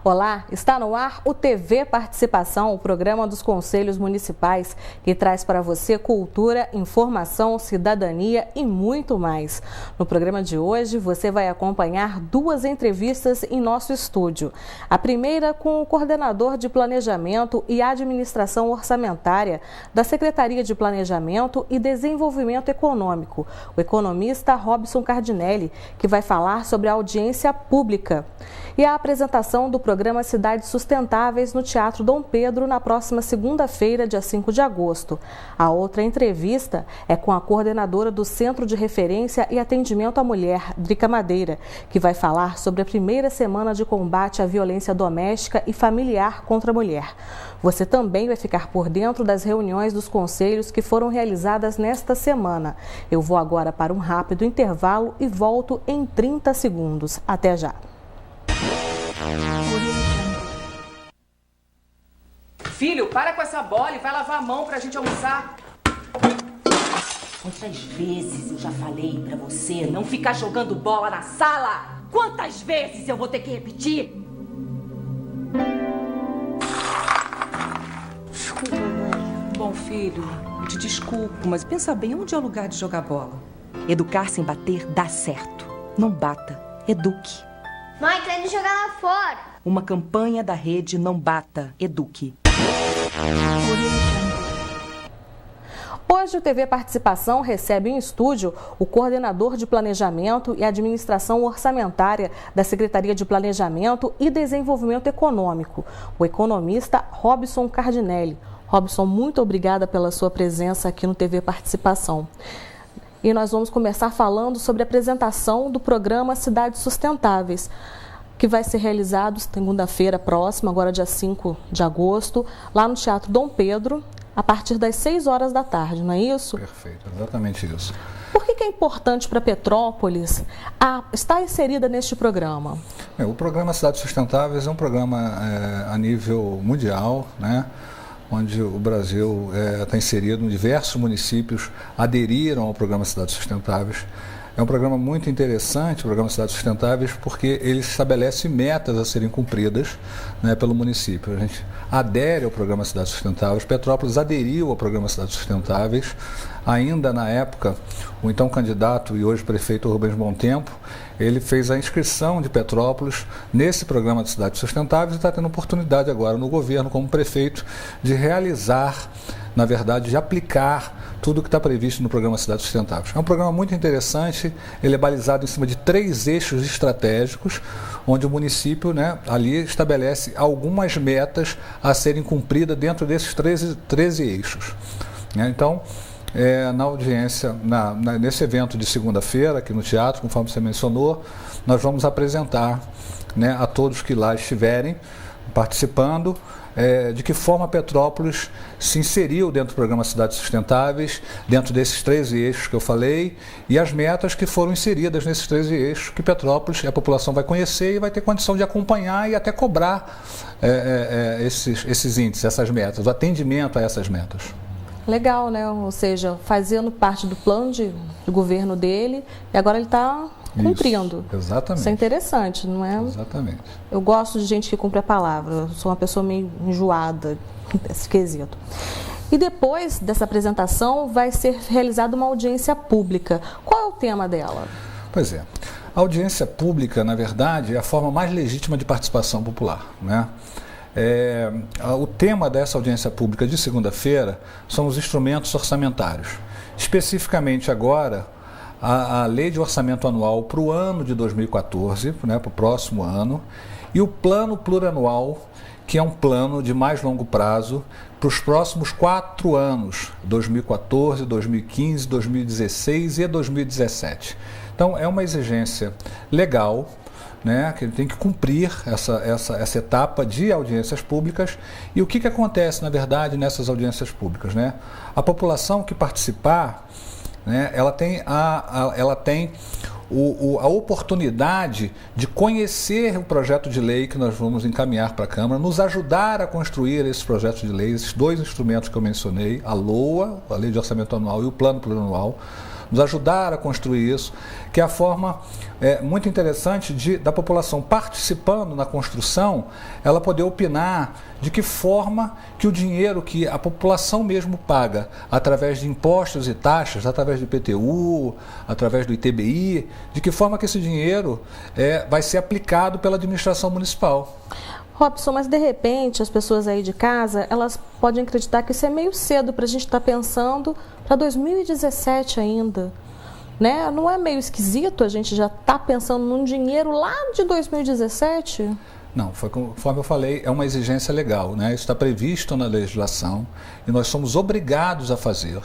Olá, está no ar o TV Participação, o programa dos Conselhos Municipais, que traz para você cultura, informação, cidadania e muito mais. No programa de hoje, você vai acompanhar duas entrevistas em nosso estúdio. A primeira com o coordenador de Planejamento e Administração Orçamentária da Secretaria de Planejamento e Desenvolvimento Econômico, o economista Robson Cardinelli, que vai falar sobre a audiência pública. E a apresentação do programa Cidades Sustentáveis no Teatro Dom Pedro na próxima segunda-feira, dia 5 de agosto. A outra entrevista é com a coordenadora do Centro de Referência e Atendimento à Mulher, Drica Madeira, que vai falar sobre a primeira semana de combate à violência doméstica e familiar contra a mulher. Você também vai ficar por dentro das reuniões dos conselhos que foram realizadas nesta semana. Eu vou agora para um rápido intervalo e volto em 30 segundos. Até já! Filho, para com essa bola e vai lavar a mão pra gente almoçar. Quantas vezes eu já falei pra você não ficar jogando bola na sala? Quantas vezes eu vou ter que repetir? Desculpa, mãe. Bom, filho, eu te desculpo, mas pensa bem, onde é o lugar de jogar bola? Educar sem bater dá certo. Não bata, eduque. Mãe, tô indo jogar lá fora. Uma campanha da rede Não Bata, Eduque. Hoje o TV Participação recebe em estúdio o coordenador de Planejamento e Administração Orçamentária da Secretaria de Planejamento e Desenvolvimento Econômico, o economista Robson Cardinelli. Robson, muito obrigada pela sua presença aqui no TV Participação. E nós vamos começar falando sobre a apresentação do programa Cidades Sustentáveis, que vai ser realizado segunda-feira próxima, agora dia 5 de agosto, lá no Teatro Dom Pedro, a partir das 6 horas da tarde, não é isso? Perfeito, exatamente isso. Por que é importante para Petrópolis estar inserida neste programa? O programa Cidades Sustentáveis é um programa a nível mundial, né? Onde o Brasil está inserido, diversos municípios aderiram ao programa Cidades Sustentáveis. É um programa muito interessante, o programa Cidades Sustentáveis, porque ele estabelece metas a serem cumpridas, né, pelo município. A gente adere ao programa Cidades Sustentáveis, Petrópolis aderiu ao programa Cidades Sustentáveis. Ainda na época, o então candidato e hoje prefeito Rubens Bom Tempo, ele fez a inscrição de Petrópolis nesse programa de Cidades Sustentáveis e está tendo oportunidade agora no governo, como prefeito, de realizar, na verdade, de aplicar tudo o que está previsto no programa Cidades Sustentáveis. É um programa muito interessante, ele é balizado em cima de 3 eixos estratégicos, onde o município, né, ali estabelece algumas metas a serem cumpridas dentro desses 13 eixos. Né? Então, na audiência, nesse evento de segunda-feira, aqui no teatro, conforme você mencionou, nós vamos apresentar, né, a todos que lá estiverem participando, de que forma a Petrópolis se inseriu dentro do programa Cidades Sustentáveis, dentro desses 13 eixos que eu falei, e as metas que foram inseridas nesses 13 eixos, que Petrópolis, a população vai conhecer e vai ter condição de acompanhar e até cobrar esses índices, essas metas, o atendimento a essas metas. Legal, né? Ou seja, fazendo parte do plano de governo dele, e agora ele está cumprindo. Isso, exatamente. Isso é interessante, não é? Exatamente. Eu gosto de gente que cumpre a palavra, eu sou uma pessoa meio enjoada desse quesito. E depois dessa apresentação vai ser realizada uma audiência pública. Qual é o tema dela? Pois é. A audiência pública, na verdade, é a forma mais legítima de participação popular, né? O tema dessa audiência pública de segunda-feira são os instrumentos orçamentários. Especificamente agora, a Lei de Orçamento Anual para o ano de 2014, né, para o próximo ano, e o Plano Plurianual, que é um plano de mais longo prazo para os próximos 4 anos, 2014, 2015, 2016 e 2017. Então, é uma exigência legal, né, que ele tem que cumprir essa etapa de audiências públicas. E o que acontece, na verdade, nessas audiências públicas? Né? A população que participar, né, ela tem a oportunidade de conhecer o projeto de lei que nós vamos encaminhar para a Câmara, nos ajudar a construir esse projeto de lei, esses 2 instrumentos que eu mencionei, a LOA, a Lei de Orçamento Anual, e o Plano Plurianual. nos ajudar a construir isso, que é a forma muito interessante da população participando na construção, ela poder opinar de que forma que o dinheiro que a população mesmo paga, através de impostos e taxas, através do IPTU, através do ITBI, de que forma que esse dinheiro vai ser aplicado pela administração municipal. Robson, mas de repente as pessoas aí de casa, elas podem acreditar que isso é meio cedo para a gente estar pensando para 2017 ainda, né? Não é meio esquisito a gente já estar pensando num dinheiro lá de 2017? Não, conforme eu falei, é uma exigência legal, né? Isso está previsto na legislação e nós somos obrigados a fazer,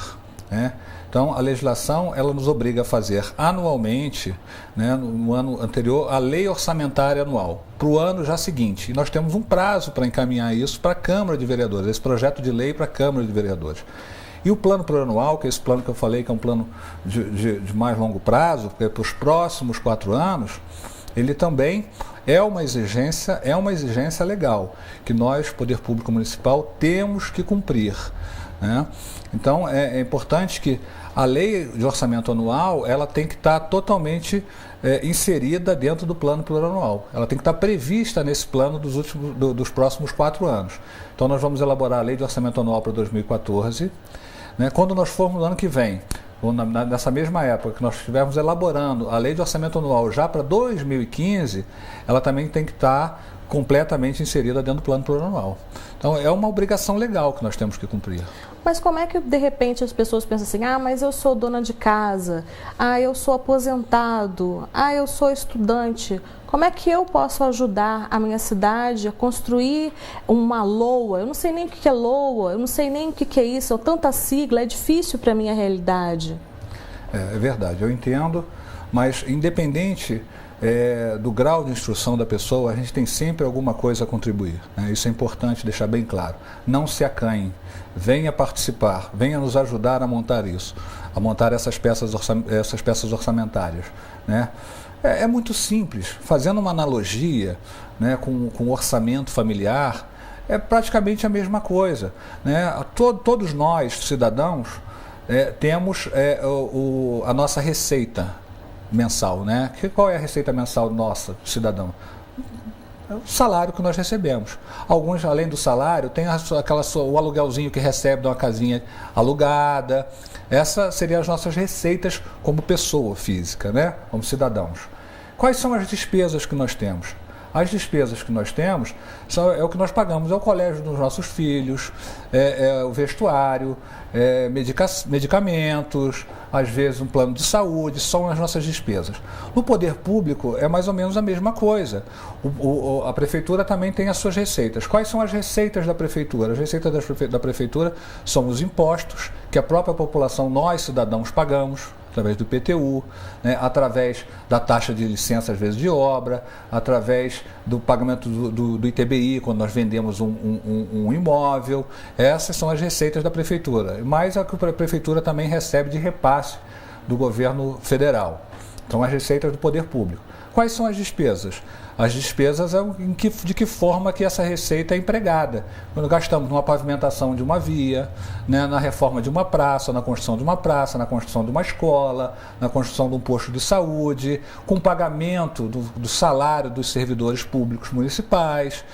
né? Então, a legislação, ela nos obriga a fazer anualmente, né, no ano anterior, a lei orçamentária anual, para o ano já seguinte. E nós temos um prazo para encaminhar isso para a Câmara de Vereadores, esse projeto de lei para a Câmara de Vereadores. E o plano plurianual, que é esse plano que eu falei, que é um plano de mais longo prazo, que é para os próximos 4 anos, ele também é uma exigência legal, que nós, Poder Público Municipal, temos que cumprir, né? Então, é importante que a lei de orçamento anual, ela tem que estar totalmente inserida dentro do plano plurianual. Ela tem que estar prevista nesse plano dos próximos 4 anos. Então, nós vamos elaborar a lei de orçamento anual para 2014. Né? Quando nós formos no ano que vem, ou nessa mesma época que nós estivermos elaborando a lei de orçamento anual já para 2015, ela também tem que estar completamente inserida dentro do plano plurianual. Então, é uma obrigação legal que nós temos que cumprir. Mas como é que, de repente, as pessoas pensam assim, mas eu sou dona de casa, eu sou aposentado, eu sou estudante. Como é que eu posso ajudar a minha cidade a construir uma LOA? Eu não sei nem o que é LOA, eu não sei nem o que é isso, tanta sigla, é difícil para a minha realidade. É verdade, eu entendo, mas independente do grau de instrução da pessoa, a gente tem sempre alguma coisa a contribuir, né? Isso é importante deixar bem claro. Não se acanhe, venha participar, venha nos ajudar a montar isso, a montar essas peças orçamentárias, né? É muito simples, fazendo uma analogia, né, com o orçamento familiar, é praticamente a mesma coisa, né? Todos nós, cidadãos, temos a nossa receita mensal, né? Qual é a receita mensal nossa, cidadão? É o salário que nós recebemos. Alguns, além do salário, tem o aluguelzinho que recebe de uma casinha alugada. Essas seriam as nossas receitas como pessoa física, né? Como cidadãos. Quais são as despesas que nós temos? As despesas que nós temos é o que nós pagamos, é o colégio dos nossos filhos, o vestuário, medicamentos, às vezes um plano de saúde, são as nossas despesas. No poder público é mais ou menos a mesma coisa. A prefeitura também tem as suas receitas. Quais são as receitas da prefeitura? As receitas da prefeitura são os impostos que a própria população, nós cidadãos, pagamos, através do IPTU, né, através da taxa de licença, às vezes, de obra, através do pagamento do ITBI, quando nós vendemos um imóvel. Essas são as receitas da prefeitura. Mas a que a prefeitura também recebe de repasse do governo federal. São as receitas do poder público. Quais são as despesas? As despesas de que forma que essa receita é empregada. Quando gastamos numa pavimentação de uma via, né, na reforma de uma praça, na construção de uma praça, na construção de uma escola, na construção de um posto de saúde, com pagamento do salário dos servidores públicos municipais.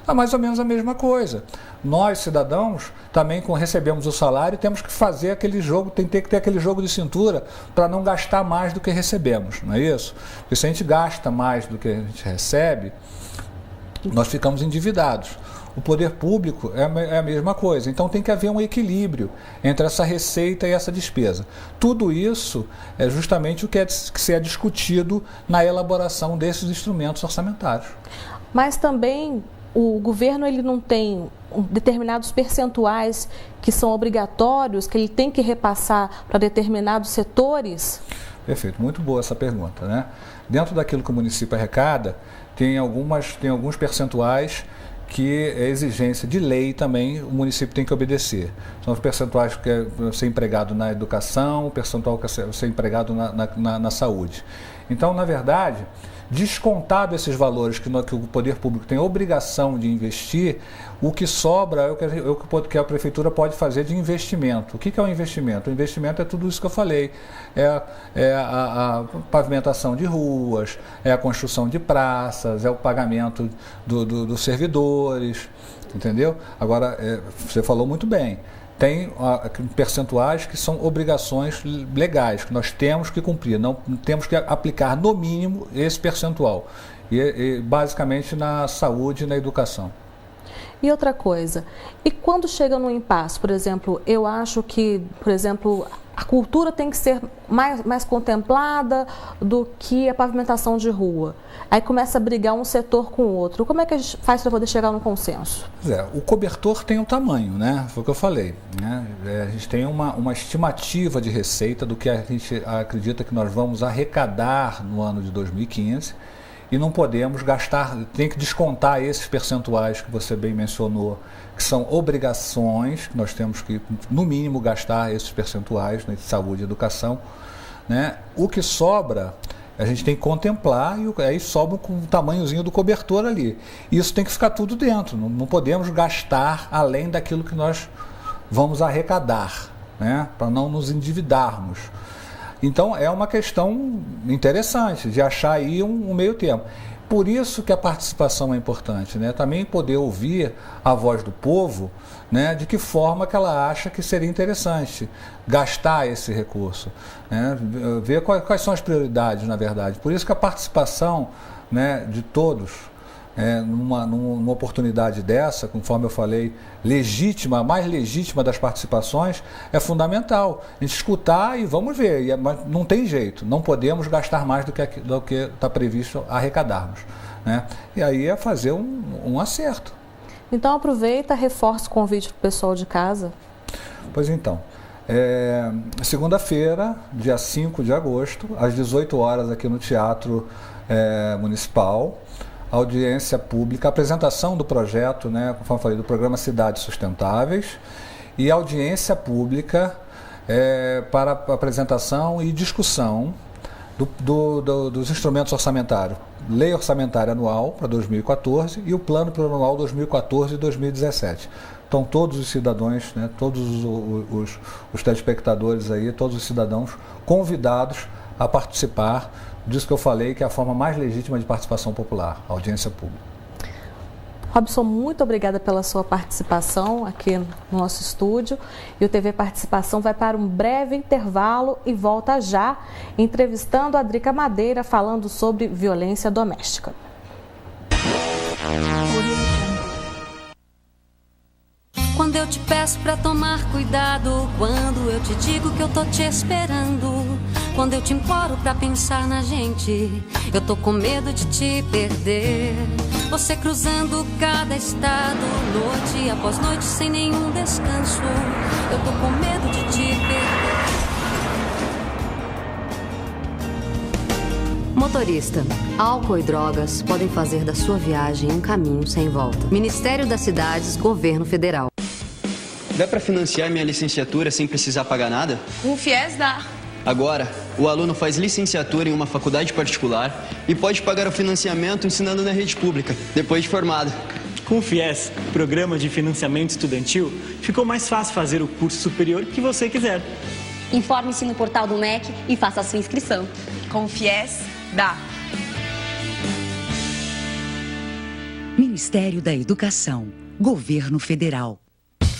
É mais ou menos a mesma coisa. Nós, cidadãos, também recebemos o salário e temos que fazer aquele jogo, tem que ter aquele jogo de cintura para não gastar mais do que recebemos, não é isso? Porque se a gente gasta mais do que a gente recebe, nós ficamos endividados. O poder público é a mesma coisa. Então tem que haver um equilíbrio entre essa receita e essa despesa. Tudo isso é justamente o que é discutido na elaboração desses instrumentos orçamentários. Mas também o governo ele não tem determinados percentuais que são obrigatórios, que ele tem que repassar para determinados setores? Perfeito, muito boa essa pergunta, né? Dentro daquilo que o município arrecada, tem alguns percentuais que é exigência de lei também, o município tem que obedecer. São os percentuais que é ser empregado na educação, o percentual que é ser empregado na saúde. Então, na verdade, descontado esses valores que o poder público tem obrigação de investir, o que sobra é o que a prefeitura pode fazer de investimento. O que é o investimento? O investimento é tudo isso que eu falei. É a pavimentação de ruas, é a construção de praças, é o pagamento dos servidores, entendeu? Agora, você falou muito bem. Tem percentuais que são obrigações legais, que nós temos que cumprir, não temos que aplicar no mínimo esse percentual, e basicamente na saúde e na educação. E outra coisa, e quando chega no impasse, por exemplo, eu acho que, por exemplo, a cultura tem que ser mais contemplada do que a pavimentação de rua. Aí começa a brigar um setor com o outro. Como é que a gente faz para poder chegar num consenso? O cobertor tem um tamanho, né? Foi o que eu falei, né? A gente tem uma estimativa de receita do que a gente acredita que nós vamos arrecadar no ano de 2015 e não podemos gastar, tem que descontar esses percentuais que você bem mencionou, que são obrigações, que nós temos que, no mínimo, gastar esses percentuais, né, de saúde e educação, né? O que sobra, a gente tem que contemplar e aí sobra com o tamanhozinho do cobertor ali. Isso tem que ficar tudo dentro, não podemos gastar além daquilo que nós vamos arrecadar, né, para não nos endividarmos. Então, é uma questão interessante de achar aí um meio termo. Por isso que a participação é importante, né? Também poder ouvir a voz do povo, né? De que forma que ela acha que seria interessante gastar esse recurso, né? Ver quais são as prioridades, na verdade. Por isso que a participação, né, de todos, numa oportunidade dessa, conforme eu falei, legítima, a mais legítima das participações, é fundamental. A gente escutar e vamos ver, mas não tem jeito, não podemos gastar mais do que está previsto arrecadarmos, né? E aí é fazer um acerto. Então aproveita, reforça o convite para o pessoal de casa. Pois então, segunda-feira, dia 5 de agosto, às 18 horas aqui no Teatro Municipal, audiência pública, apresentação do projeto, né, conforme eu falei, do programa Cidades Sustentáveis, e audiência pública para apresentação e discussão dos instrumentos orçamentários. Lei Orçamentária Anual para 2014 e o Plano Plurianual 2014 e 2017. Então, todos os cidadãos, né, todos os telespectadores aí, todos os cidadãos convidados a participar disso que eu falei, que é a forma mais legítima de participação popular, audiência pública. Robson, muito obrigada pela sua participação aqui no nosso estúdio. E o TV Participação vai para um breve intervalo e volta já, entrevistando a Drica Madeira, falando sobre violência doméstica. Quando eu te peço pra tomar cuidado, quando eu te digo que eu tô te esperando, quando eu te imploro pra pensar na gente, eu tô com medo de te perder. Você cruzando cada estado, noite após noite, sem nenhum descanso, eu tô com medo de te perder. Motorista, álcool e drogas podem fazer da sua viagem um caminho sem volta. Ministério das Cidades, Governo Federal. Dá para financiar minha licenciatura sem precisar pagar nada? Com o FIES dá. Agora, o aluno faz licenciatura em uma faculdade particular e pode pagar o financiamento ensinando na rede pública, depois de formado. Com o FIES, Programa de Financiamento Estudantil, ficou mais fácil fazer o curso superior que você quiser. Informe-se no portal do MEC e faça a sua inscrição. Com o FIES, dá. Ministério da Educação, Governo Federal.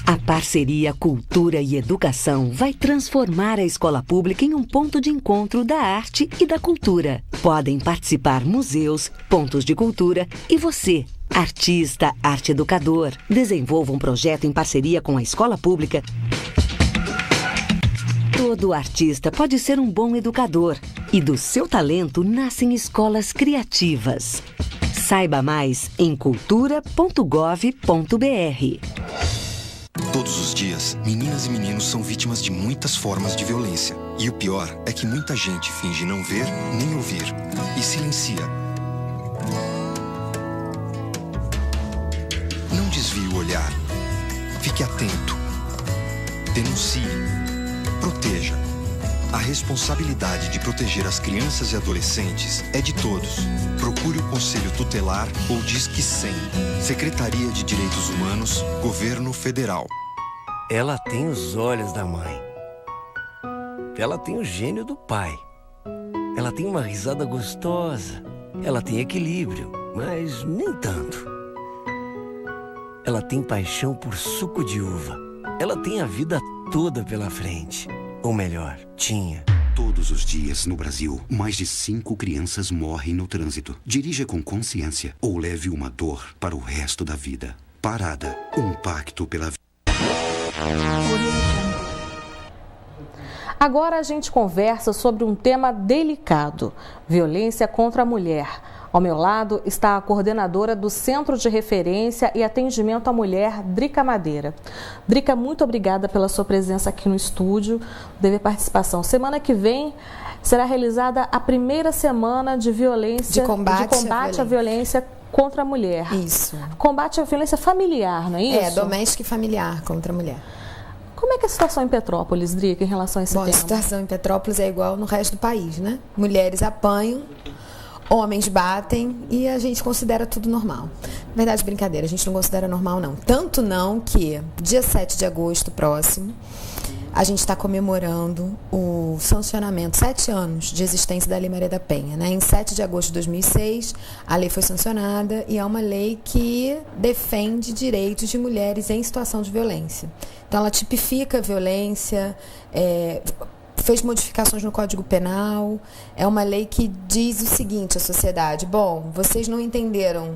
A parceria Cultura e Educação vai transformar a escola pública em um ponto de encontro da arte e da cultura. Podem participar museus, pontos de cultura e você, artista, arte educador. Desenvolva um projeto em parceria com a escola pública. Todo artista pode ser um bom educador e do seu talento nascem escolas criativas. Saiba mais em cultura.gov.br. Todos os dias, meninas e meninos são vítimas de muitas formas de violência. E o pior é que muita gente finge não ver nem ouvir e silencia. Não desvie o olhar. Fique atento. Denuncie. Proteja. A responsabilidade de proteger as crianças e adolescentes é de todos. Procure o Conselho Tutelar ou Disque 100. Secretaria de Direitos Humanos, Governo Federal. Ela tem os olhos da mãe. Ela tem o gênio do pai. Ela tem uma risada gostosa. Ela tem equilíbrio, mas nem tanto. Ela tem paixão por suco de uva. Ela tem a vida toda pela frente. Ou melhor, tinha. Todos os dias no Brasil, mais de 5 crianças morrem no trânsito. Dirija com consciência ou leve uma dor para o resto da vida. Parada, um pacto pela vida. Agora a gente conversa sobre um tema delicado: violência contra a mulher. Ao meu lado está a coordenadora do Centro de Referência e Atendimento à Mulher, Drica Madeira. Drica, muito obrigada pela sua presença aqui no estúdio, Dever Participação. Semana que vem será realizada a primeira semana de combate à violência contra a mulher. Isso. Combate à violência familiar, não é isso? É, doméstica e familiar contra a mulher. Como é que é a situação em Petrópolis, Drica, em relação a esse tema? A situação em Petrópolis é igual no resto do país, né? Mulheres apanham, homens batem e a gente considera tudo normal. Na verdade, brincadeira, a gente não considera normal, não. Tanto não que, dia 7 de agosto próximo, a gente está comemorando o sancionamento, 7 anos de existência da Lei Maria da Penha, né? Em 7 de agosto de 2006, a lei foi sancionada e é uma lei que defende direitos de mulheres em situação de violência. Então, ela tipifica a violência, fez modificações no Código Penal. É uma lei que diz o seguinte à sociedade: bom, vocês não entenderam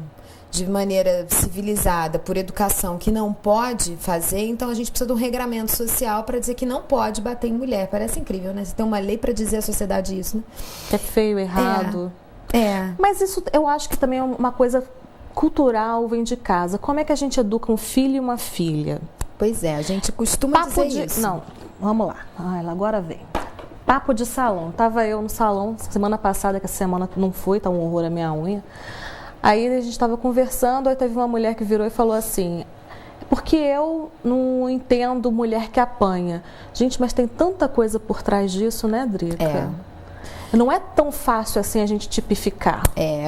de maneira civilizada, por educação, que não pode fazer, então a gente precisa de um regramento social para dizer que não pode bater em mulher. Parece incrível, né? Você tem uma lei para dizer à sociedade isso, né? É feio, errado. É. Mas isso eu acho que também é uma coisa cultural, vem de casa. Como é que a gente educa um filho e uma filha? Pois é, a gente costuma dizer isso. Não, vamos lá. Ela agora vem. Papo de salão. Tava eu no salão semana passada, que essa semana não foi, tá um horror a minha unha. Aí a gente estava conversando, aí teve uma mulher que virou e falou assim: porque eu não entendo mulher que apanha. Gente, mas tem tanta coisa por trás disso, né, Drica? Não é tão fácil assim a gente tipificar.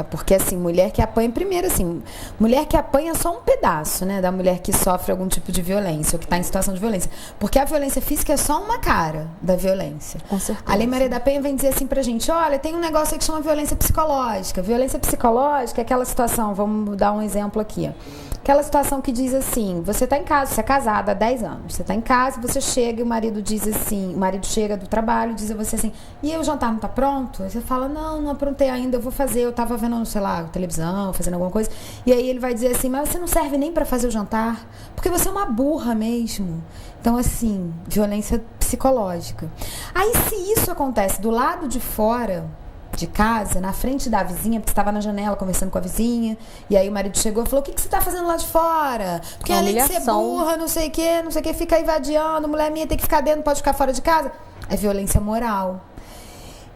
Porque assim, mulher que apanha, primeiro assim, mulher que apanha é só um pedaço, né, da mulher que sofre algum tipo de violência ou que está em situação de violência. Porque a violência física é só uma cara da violência. Com certeza. A Lei Maria da Penha vem dizer assim pra gente: olha, tem um negócio aí que chama violência psicológica. Violência psicológica é aquela situação, vamos dar um exemplo aqui, ó. Aquela situação que diz assim: você está em casa, você é casada há 10 anos, você está em casa, você chega e o marido diz assim, o marido chega do trabalho e diz a você assim: e o jantar não está pronto? Aí você fala: não aprontei ainda, eu vou fazer, eu estava vendo, sei lá, televisão, fazendo alguma coisa. E aí ele vai dizer assim: mas você não serve nem para fazer o jantar, porque você é uma burra mesmo. Então, assim, violência psicológica. Aí, se isso acontece do lado de fora de casa, na frente da vizinha, porque estava na janela conversando com a vizinha, e aí o marido chegou e falou: o que você está fazendo lá de fora? Porque além de ser burra, não sei o que, fica aí vadiando, mulher minha tem que ficar dentro, não pode ficar fora de casa. É violência moral.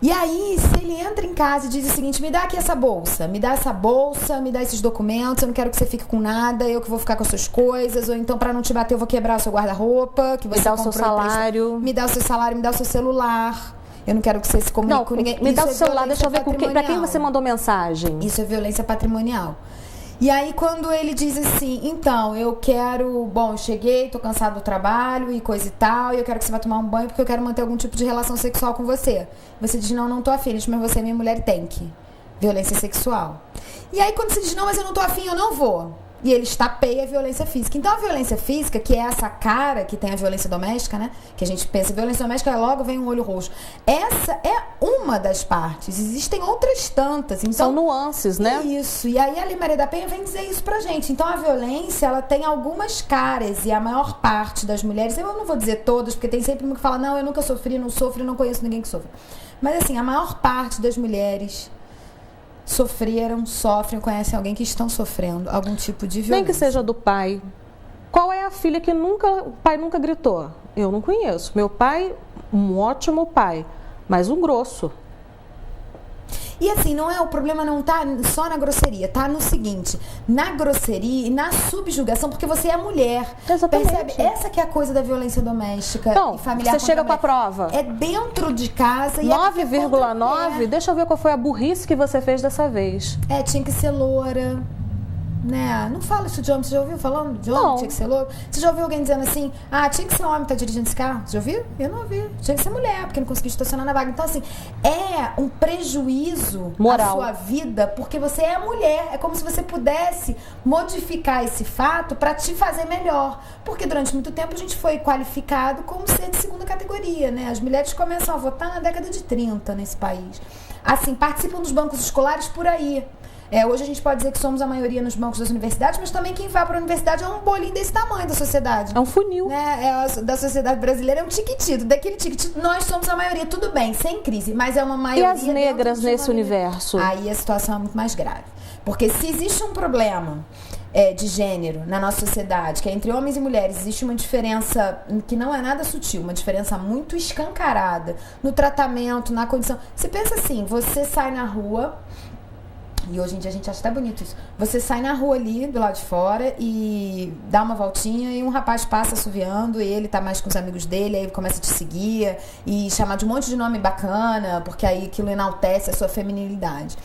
E aí, se ele entra em casa e diz o seguinte: me dá aqui essa bolsa, me dá esses documentos, eu não quero que você fique com nada, eu que vou ficar com as suas coisas, ou então, para não te bater, eu vou quebrar o seu guarda-roupa, que você me dá o seu salário, me dá o seu salário, me dá o seu celular. Eu não quero que você se comunique com ninguém. Me dá o celular, deixa eu ver pra quem você mandou mensagem. Isso é violência patrimonial. E aí, quando ele diz assim: então, eu quero, eu cheguei, tô cansado do trabalho e coisa e tal, e eu quero que você vá tomar um banho porque eu quero manter algum tipo de relação sexual com você. Você diz: não tô afim, mas você é minha mulher e tem que. Violência sexual. E aí, quando você diz: não, mas eu não tô afim, eu não vou. E ele estapeia a violência física. Então, a violência física, que é essa cara que tem a violência doméstica, né? Que a gente pensa, violência doméstica, logo vem um olho roxo. Essa é uma das partes. Existem outras tantas. Então, são nuances, né? Isso. E aí, a Lei Maria da Penha vem dizer isso pra gente. Então, a violência, ela tem algumas caras. E a maior parte das mulheres, eu não vou dizer todas, porque tem sempre uma que fala: não, eu nunca sofri, não sofro, não conheço ninguém que sofra. Mas, assim, a maior parte das mulheres sofrem, conhecem alguém que estão sofrendo algum tipo de violência. Nem que seja do pai. Qual é a filha que o pai nunca gritou? Eu não conheço. Meu pai, um ótimo pai, mas um grosso. E assim, o problema não tá só na grosseria, tá no seguinte, na grosseria e na subjugação, porque você é mulher. Exatamente. Percebe? Essa que é a coisa da violência doméstica Então, e familiar. você chega com a prova. É dentro de casa e 9,9, deixa eu ver qual foi a burrice que você fez dessa vez. Tinha que ser loura. Né? Não fala isso de homem, você já ouviu falando de homem? Tinha que ser louco? Você já ouviu alguém dizendo assim, tinha que ser homem que tá dirigindo esse carro? Você já ouviu? Eu não ouvi. Tinha que ser mulher, porque não conseguiu estacionar na vaga. Então, assim, é um prejuízo moral à sua vida, porque você é mulher. É como se você pudesse modificar esse fato para te fazer melhor. Porque durante muito tempo a gente foi qualificado como ser de segunda categoria, né? As mulheres começam a votar na década de 30 nesse país. Assim, participam dos bancos escolares por aí. Hoje a gente pode dizer que somos a maioria nos bancos das universidades, mas também quem vai para a universidade é um bolinho desse tamanho da sociedade. É um funil. Né? Da sociedade brasileira é um tiquitito. Daquele tiquitito, nós somos a maioria, tudo bem, sem crise, mas é uma maioria. E as negras nesse universo? Aí a situação é muito mais grave. Porque se existe um problema de gênero na nossa sociedade, que é entre homens e mulheres, existe uma diferença que não é nada sutil, uma diferença muito escancarada no tratamento, na condição. Você pensa assim, você sai na rua. E hoje em dia a gente acha até bonito isso. Você sai na rua ali, do lado de fora, e dá uma voltinha e um rapaz passa assoviando e ele tá mais com os amigos dele, aí ele começa a te seguir e chamar de um monte de nome bacana, porque aí aquilo enaltece a sua feminilidade.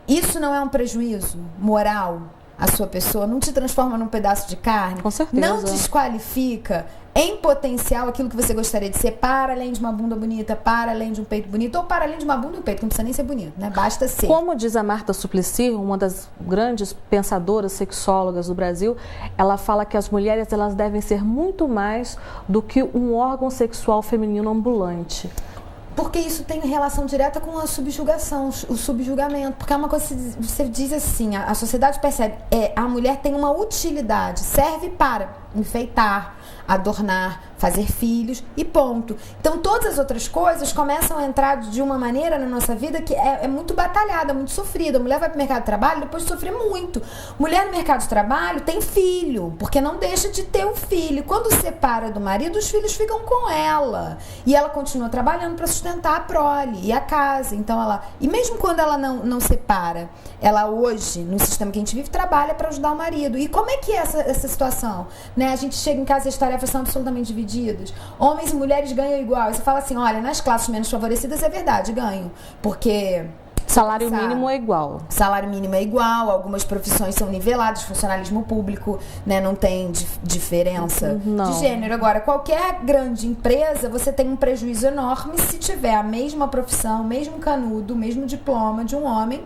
Isso não é um prejuízo moral à sua pessoa? Não te transforma num pedaço de carne? Com certeza. Não desqualifica em potencial aquilo que você gostaria de ser, para além de uma bunda bonita, para além de um peito bonito, ou para além de uma bunda e um peito, que não precisa nem ser bonito, né? Basta ser. Como diz a Marta Suplicy, uma das grandes pensadoras sexólogas do Brasil, ela fala que as mulheres elas devem ser muito mais do que um órgão sexual feminino ambulante. Porque isso tem relação direta com a subjugação, o subjugamento. Porque é uma coisa que você diz assim, a sociedade percebe, a mulher tem uma utilidade, serve para enfeitar, adornar, fazer filhos e ponto. Então todas as outras coisas começam a entrar de uma maneira na nossa vida que é muito batalhada, muito sofrida. A mulher vai para o mercado de trabalho depois de sofrer muito. Mulher no mercado de trabalho tem filho, porque não deixa de ter um filho. Quando separa do marido, os filhos ficam com ela. E ela continua trabalhando para sustentar a prole e a casa. Então e mesmo quando ela não separa, ela hoje, no sistema que a gente vive, trabalha para ajudar o marido. E como é que é essa situação? Né? A gente chega em casa e as tarefas são absolutamente divididas. Homens e mulheres ganham igual. E você fala assim, olha, nas classes menos favorecidas é verdade, ganham. Porque salário mínimo é igual. Salário mínimo é igual, algumas profissões são niveladas, funcionalismo público, né, não tem diferença de gênero. Agora, qualquer grande empresa, você tem um prejuízo enorme se tiver a mesma profissão, mesmo canudo, mesmo diploma de um homem,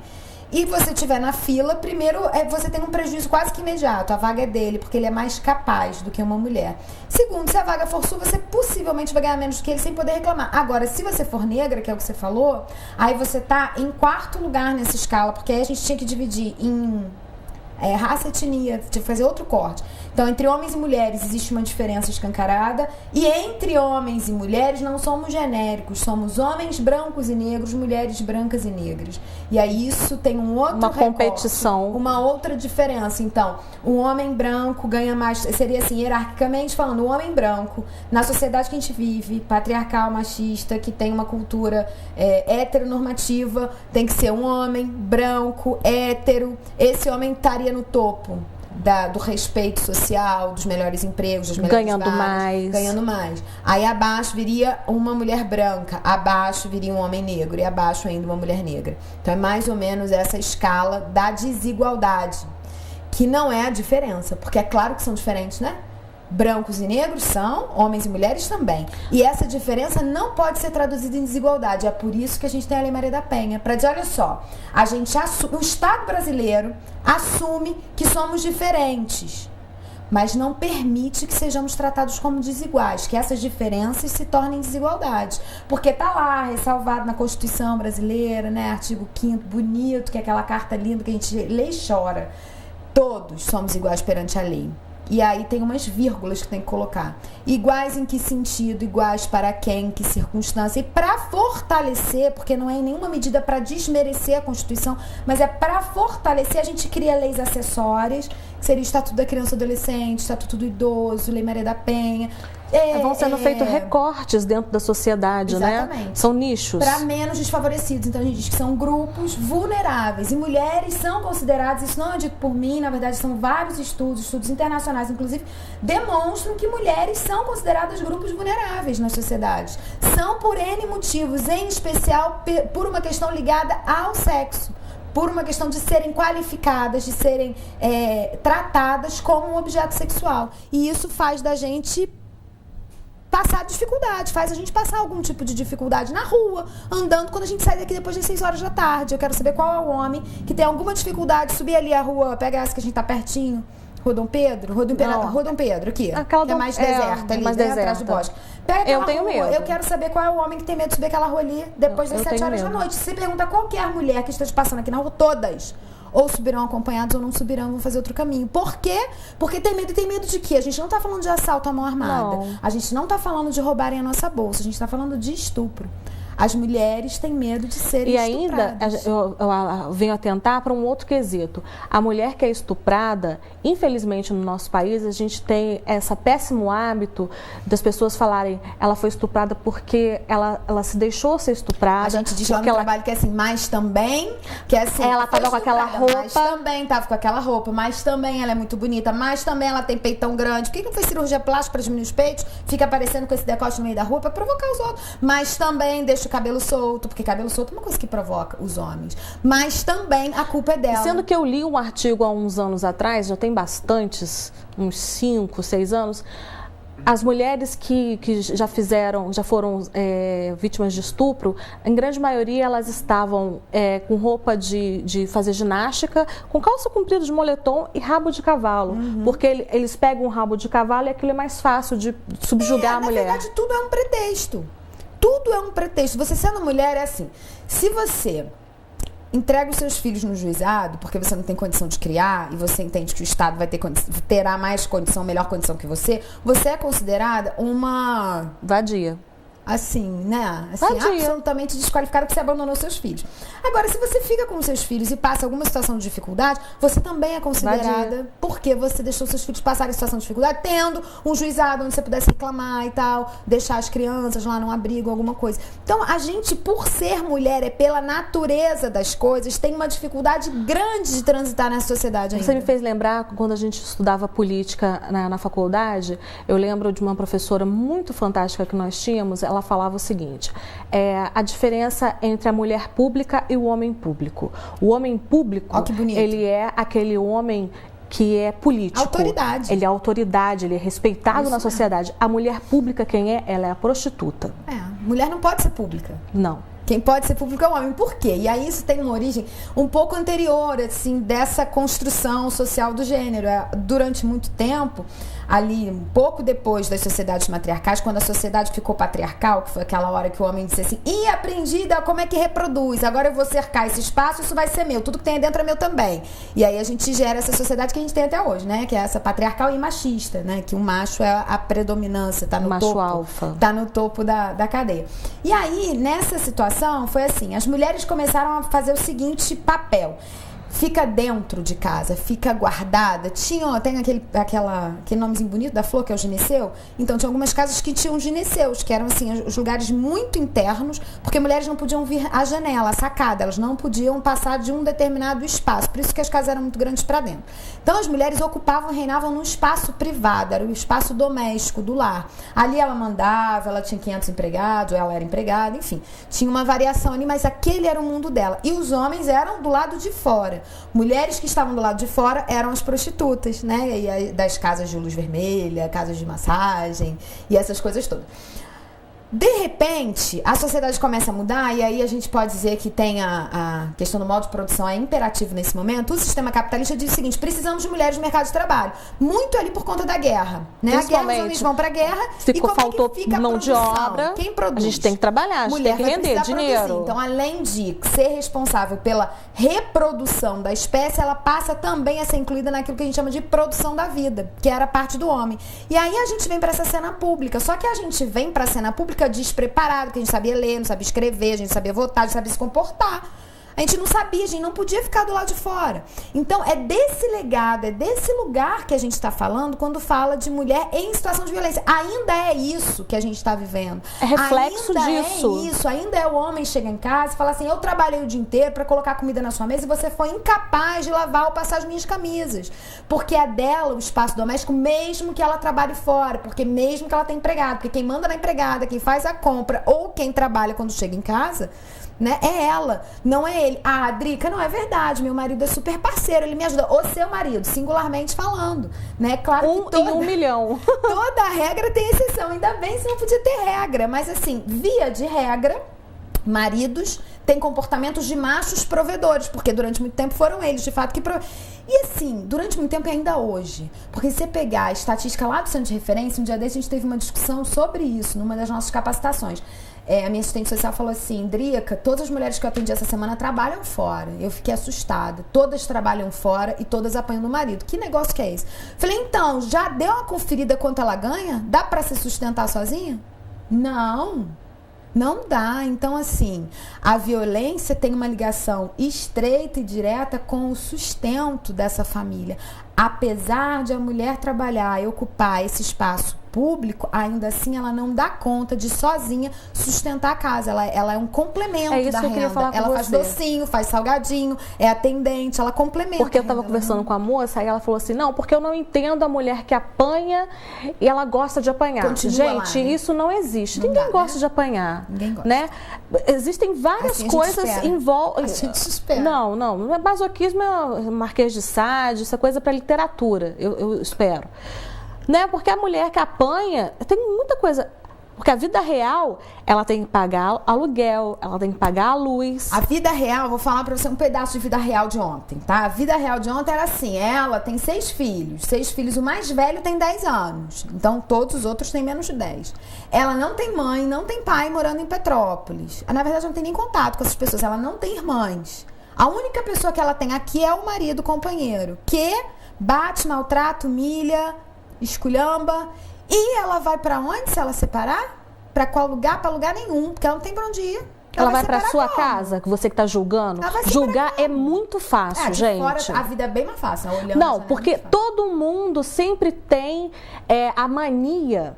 e você estiver na fila, primeiro você tem um prejuízo quase que imediato, a vaga é dele, porque ele é mais capaz do que uma mulher. Segundo, se a vaga for sua, você possivelmente vai ganhar menos do que ele sem poder reclamar. Agora, se você for negra, que é o que você falou, aí você tá em quarto lugar nessa escala, porque aí a gente tinha que dividir em raça e etnia, tinha que fazer outro corte. Então, entre homens e mulheres existe uma diferença escancarada, e entre homens e mulheres não somos genéricos, somos homens brancos e negros, mulheres brancas e negras. E aí isso tem um outro uma recorte, competição, uma outra diferença. Então, o homem branco ganha mais, seria assim, hierarquicamente falando, o homem branco, na sociedade que a gente vive, patriarcal, machista, que tem uma cultura heteronormativa, tem que ser um homem branco, hétero, esse homem estaria no topo do respeito social, dos melhores empregos, das melhores ganhando mais. Aí abaixo viria uma mulher branca, abaixo viria um homem negro e abaixo ainda uma mulher negra. Então é mais ou menos essa escala da desigualdade, que não é a diferença, porque é claro que são diferentes, né? Brancos e negros são, homens e mulheres também. E essa diferença não pode ser traduzida em desigualdade. É por isso que a gente tem a Lei Maria da Penha. Para dizer, olha só, a gente o Estado brasileiro assume que somos diferentes, mas não permite que sejamos tratados como desiguais, que essas diferenças se tornem desigualdades. Porque tá lá, ressalvado na Constituição brasileira, né, artigo 5º, bonito, que é aquela carta linda que a gente lê e chora. Todos somos iguais perante a lei. E aí tem umas vírgulas que tem que colocar. Iguais em que sentido, iguais para quem, que circunstância. E para fortalecer, porque não é em nenhuma medida para desmerecer a Constituição, mas é para fortalecer, a gente cria leis acessórias, que seria o Estatuto da Criança e Adolescente, Estatuto do Idoso, Lei Maria da Penha, Vão sendo feitos recortes dentro da sociedade, Exatamente. né? São nichos. Para menos desfavorecidos. Então a gente diz que são grupos vulneráveis. E mulheres são consideradas, isso não é dito por mim, na verdade são vários estudos internacionais, inclusive, demonstram que mulheres são consideradas grupos vulneráveis nas sociedades. São por N motivos, em especial por uma questão ligada ao sexo. Por uma questão de serem qualificadas, de serem tratadas como um objeto sexual. E isso faz da gente passar dificuldade, faz a gente passar algum tipo de dificuldade na rua, andando quando a gente sai daqui depois das 6 horas da tarde. Eu quero saber qual é o homem que tem alguma dificuldade de subir ali a rua, pega essa que a gente tá pertinho, Rua Dom Pedro, Rua Dom Pedro, aqui, que é mais deserta ali, mais atrás do bosque. Pega aquela eu tenho rua, medo. Eu quero saber qual é o homem que tem medo de subir aquela rua ali depois das 7 horas da noite. Se você pergunta qualquer mulher que esteja passando aqui na rua, todas ou subirão acompanhados ou não subirão, vão fazer outro caminho. Por quê? Porque tem medo. E tem medo de quê? A gente não tá falando de assalto à mão armada. Não. A gente não tá falando de roubarem a nossa bolsa. A gente tá falando de estupro. As mulheres têm medo de serem estupradas. E ainda, eu venho atentar para um outro quesito. A mulher que é estuprada, infelizmente no nosso país, a gente tem esse péssimo hábito das pessoas falarem ela foi estuprada porque ela se deixou ser estuprada. A gente diz lá no trabalho que é assim, mas também, que é assim, ela estava com aquela roupa. Mas também estava com aquela roupa, mas também ela é muito bonita, mas também ela tem peitão grande. Por que não fez cirurgia plástica para diminuir os peitos? Fica aparecendo com esse decote no meio da rua para provocar os outros. Mas também deixa o cabelo solto, porque cabelo solto é uma coisa que provoca os homens. Mas também a culpa é dela. Sendo que eu li um artigo há uns anos atrás, já tem bastantes, uns 5, 6 anos, as mulheres que já foram vítimas de estupro, em grande maioria elas estavam com roupa de fazer ginástica, com calça comprida de moletom e rabo de cavalo. Porque eles pegam um rabo de cavalo e aquilo é mais fácil de subjugar a mulher. Na verdade, tudo é um pretexto. Tudo é um pretexto. Você sendo mulher é assim, se você entrega os seus filhos no juizado porque você não tem condição de criar e você entende que o Estado terá mais condição, melhor condição que você é considerada uma vadia. Assim, né? Assim, absolutamente desqualificada porque você abandonou seus filhos. Agora, se você fica com os seus filhos e passa alguma situação de dificuldade, você também é considerada porque você deixou seus filhos passarem situação de dificuldade, tendo um juizado onde você pudesse reclamar e tal, deixar as crianças lá num abrigo, alguma coisa. Então, a gente, por ser mulher, pela natureza das coisas, tem uma dificuldade grande de transitar nessa sociedade ainda. Você me fez lembrar, quando a gente estudava política na faculdade, eu lembro de uma professora muito fantástica que nós tínhamos. Ela falava o seguinte, a diferença entre a mulher pública e o homem público. O homem público, ele é aquele homem que é político. Autoridade. Ele é autoridade, ele é respeitado na sociedade. A mulher pública, quem é? Ela é a prostituta. Mulher não pode ser pública. Não. Quem pode ser público é o homem. Por quê? E aí isso tem uma origem um pouco anterior, assim, dessa construção social do gênero. Durante muito tempo, ali, um pouco depois das sociedades matriarcais, quando a sociedade ficou patriarcal, que foi aquela hora que o homem disse assim, e aprendida, como é que reproduz? Agora eu vou cercar esse espaço, isso vai ser meu. Tudo que tem aí dentro é meu também. E aí a gente gera essa sociedade que a gente tem até hoje, né? Que é essa patriarcal e machista, né? Que o macho é a predominância, tá no macho topo. Alfa. Tá no topo da cadeia. E aí, nessa situação, foi assim, as mulheres começaram a fazer o seguinte papel. Fica dentro de casa, fica guardada. Tem aquele nomezinho bonito da flor, que é o gineceu. Então, tinha algumas casas que tinham gineseus, que eram assim, os lugares muito internos, porque mulheres não podiam vir à janela, à sacada, elas não podiam passar de um determinado espaço. Por isso que as casas eram muito grandes para dentro. Então, as mulheres ocupavam e reinavam num espaço privado, era o espaço doméstico do lar. Ali ela mandava, ela tinha 500 empregados, ela era empregada, enfim. Tinha uma variação ali, mas aquele era o mundo dela. E os homens eram do lado de fora. Mulheres que estavam do lado de fora eram as prostitutas, né? E das casas de luz vermelha, casas de massagem e essas coisas todas. De repente, a sociedade começa a mudar e aí a gente pode dizer que tem a questão do modo de produção é imperativo nesse momento. O sistema capitalista diz o seguinte, precisamos de mulheres no mercado de trabalho. Muito ali por conta da guerra, né? A guerra, os homens vão pra guerra e como faltou fica mão de obra, quem produz? A gente tem que trabalhar, a gente tem que render dinheiro. Produzir. Então, além de ser responsável pela reprodução da espécie, ela passa também a ser incluída naquilo que a gente chama de produção da vida, que era parte do homem. E aí a gente vem pra essa cena pública. Só que a gente vem pra cena pública despreparado, que a gente sabia ler, não sabia escrever, a gente sabia votar, a gente sabia se comportar. A gente não sabia, a gente não podia ficar do lado de fora. Então, é desse legado, é desse lugar que a gente está falando quando fala de mulher em situação de violência. Ainda é isso que a gente está vivendo. É reflexo ainda disso. É isso, ainda é o homem chega em casa e fala assim, eu trabalhei o dia inteiro para colocar comida na sua mesa e você foi incapaz de lavar ou passar as minhas camisas. Porque é dela o espaço doméstico, mesmo que ela trabalhe fora, porque mesmo que ela tenha empregado, porque quem manda na empregada, quem faz a compra ou quem trabalha quando chega em casa, né, é ela, não é ele. Ah, Drica, não é verdade, meu marido é super parceiro, ele me ajuda. O seu marido, singularmente falando, né? Claro que em 1 milhão. Toda regra tem exceção, ainda bem se não podia ter regra, mas assim, via de regra, maridos têm comportamentos de machos provedores, porque durante muito tempo foram eles, de fato, que... E assim, durante muito tempo e ainda hoje, porque se você pegar a estatística lá do Centro de Referência, um dia desse a gente teve uma discussão sobre isso, numa das nossas capacitações. A minha assistente social falou assim, Drica, todas as mulheres que eu atendi essa semana trabalham fora. Eu fiquei assustada. Todas trabalham fora e todas apanham do marido. Que negócio que é esse? Falei, então, já deu uma conferida quanto ela ganha? Dá pra se sustentar sozinha? Não. Não dá. Então, assim, a violência tem uma ligação estreita e direta com o sustento dessa família. Apesar de a mulher trabalhar e ocupar esse espaço público, ainda assim ela não dá conta de sozinha sustentar a casa. Ela é um complemento da renda. É isso que eu queria falar com você. Ela faz docinho, faz salgadinho, é atendente, ela complementa. Porque eu estava conversando com a moça, aí ela falou assim, não, porque eu não entendo a mulher que apanha e ela gosta de apanhar. Continua gente, lá, né? isso não existe. Não Ninguém dá, gosta né? de apanhar. Ninguém gosta. Né? Existem várias assim coisas envolvem. A gente espera. Não é masoquismo, é Marquês de Sade, essa coisa para literatura, eu espero. Né? Porque a mulher que apanha tem muita coisa. Porque a vida real, ela tem que pagar aluguel, ela tem que pagar a luz. A vida real, vou falar pra você um pedaço de vida real de ontem, tá? A vida real de ontem era assim, ela tem 6 filhos. 6 filhos, o mais velho tem 10 anos. Então, todos os outros têm menos de 10. Ela não tem mãe, não tem pai morando em Petrópolis. Na verdade, não tem nem contato com essas pessoas. Ela não tem irmãs. A única pessoa que ela tem aqui é o marido, o companheiro, que bate, maltrata, humilha, esculhamba. E ela vai pra onde se ela separar? Pra qual lugar? Pra lugar nenhum, porque ela não tem pra onde ir. Ela vai pra sua casa, que você que tá julgando. Julgar é muito fácil, gente. Fora, a vida é bem mais fácil. Olhando não, porque todo mundo sempre tem a mania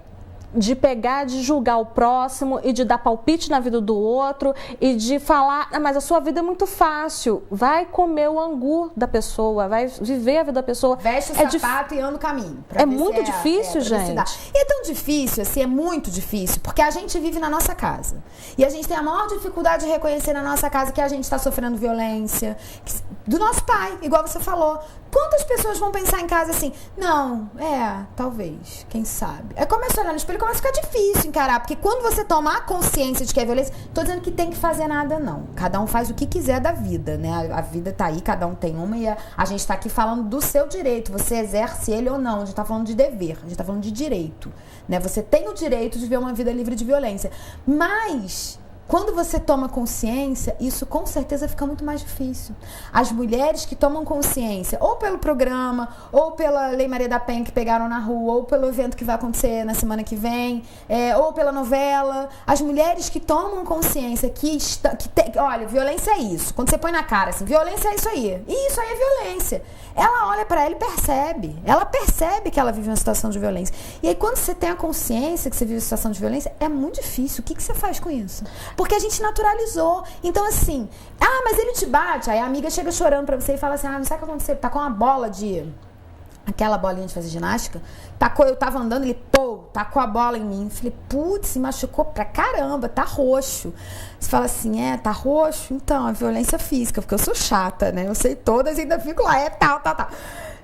de pegar, de julgar o próximo e de dar palpite na vida do outro e de falar, mas a sua vida é muito fácil, vai comer o angu da pessoa, vai viver a vida da pessoa. Veste o sapato e anda o caminho. É muito difícil, gente. E é tão difícil, assim, é muito difícil, porque a gente vive na nossa casa. E a gente tem a maior dificuldade de reconhecer na nossa casa que a gente está sofrendo violência do nosso pai, igual você falou. Quantas pessoas vão pensar em casa assim, não, talvez, quem sabe. Aí começa a olhar no espelho e começa a ficar difícil encarar, porque quando você tomar consciência de que é violência, tô dizendo que tem que fazer nada, não. Cada um faz o que quiser da vida, né? A vida tá aí, cada um tem uma, e a gente tá aqui falando do seu direito, você exerce ele ou não, a gente tá falando de dever, a gente tá falando de direito, né? Você tem o direito de viver uma vida livre de violência, mas quando você toma consciência, isso com certeza fica muito mais difícil. As mulheres que tomam consciência, ou pelo programa, ou pela Lei Maria da Penha que pegaram na rua, ou pelo evento que vai acontecer na semana que vem, ou pela novela, as mulheres que tomam consciência olha, violência é isso. Quando você põe na cara assim, violência é isso aí. E isso aí é violência. Ela olha pra ela e percebe. Ela percebe que ela vive uma situação de violência. E aí quando você tem a consciência que você vive uma situação de violência, é muito difícil. O que você faz com isso? Porque a gente naturalizou. Então, assim, mas ele te bate. Aí a amiga chega chorando pra você e fala assim, não sabe o que aconteceu? Tá com uma bola aquela bolinha de fazer ginástica. Eu tava andando, ele, tacou a bola em mim. Falei, putz, se machucou pra caramba, tá roxo. Você fala assim, tá roxo? Então, é violência física, porque eu sou chata, né? Eu sei todas e ainda fico lá, tal.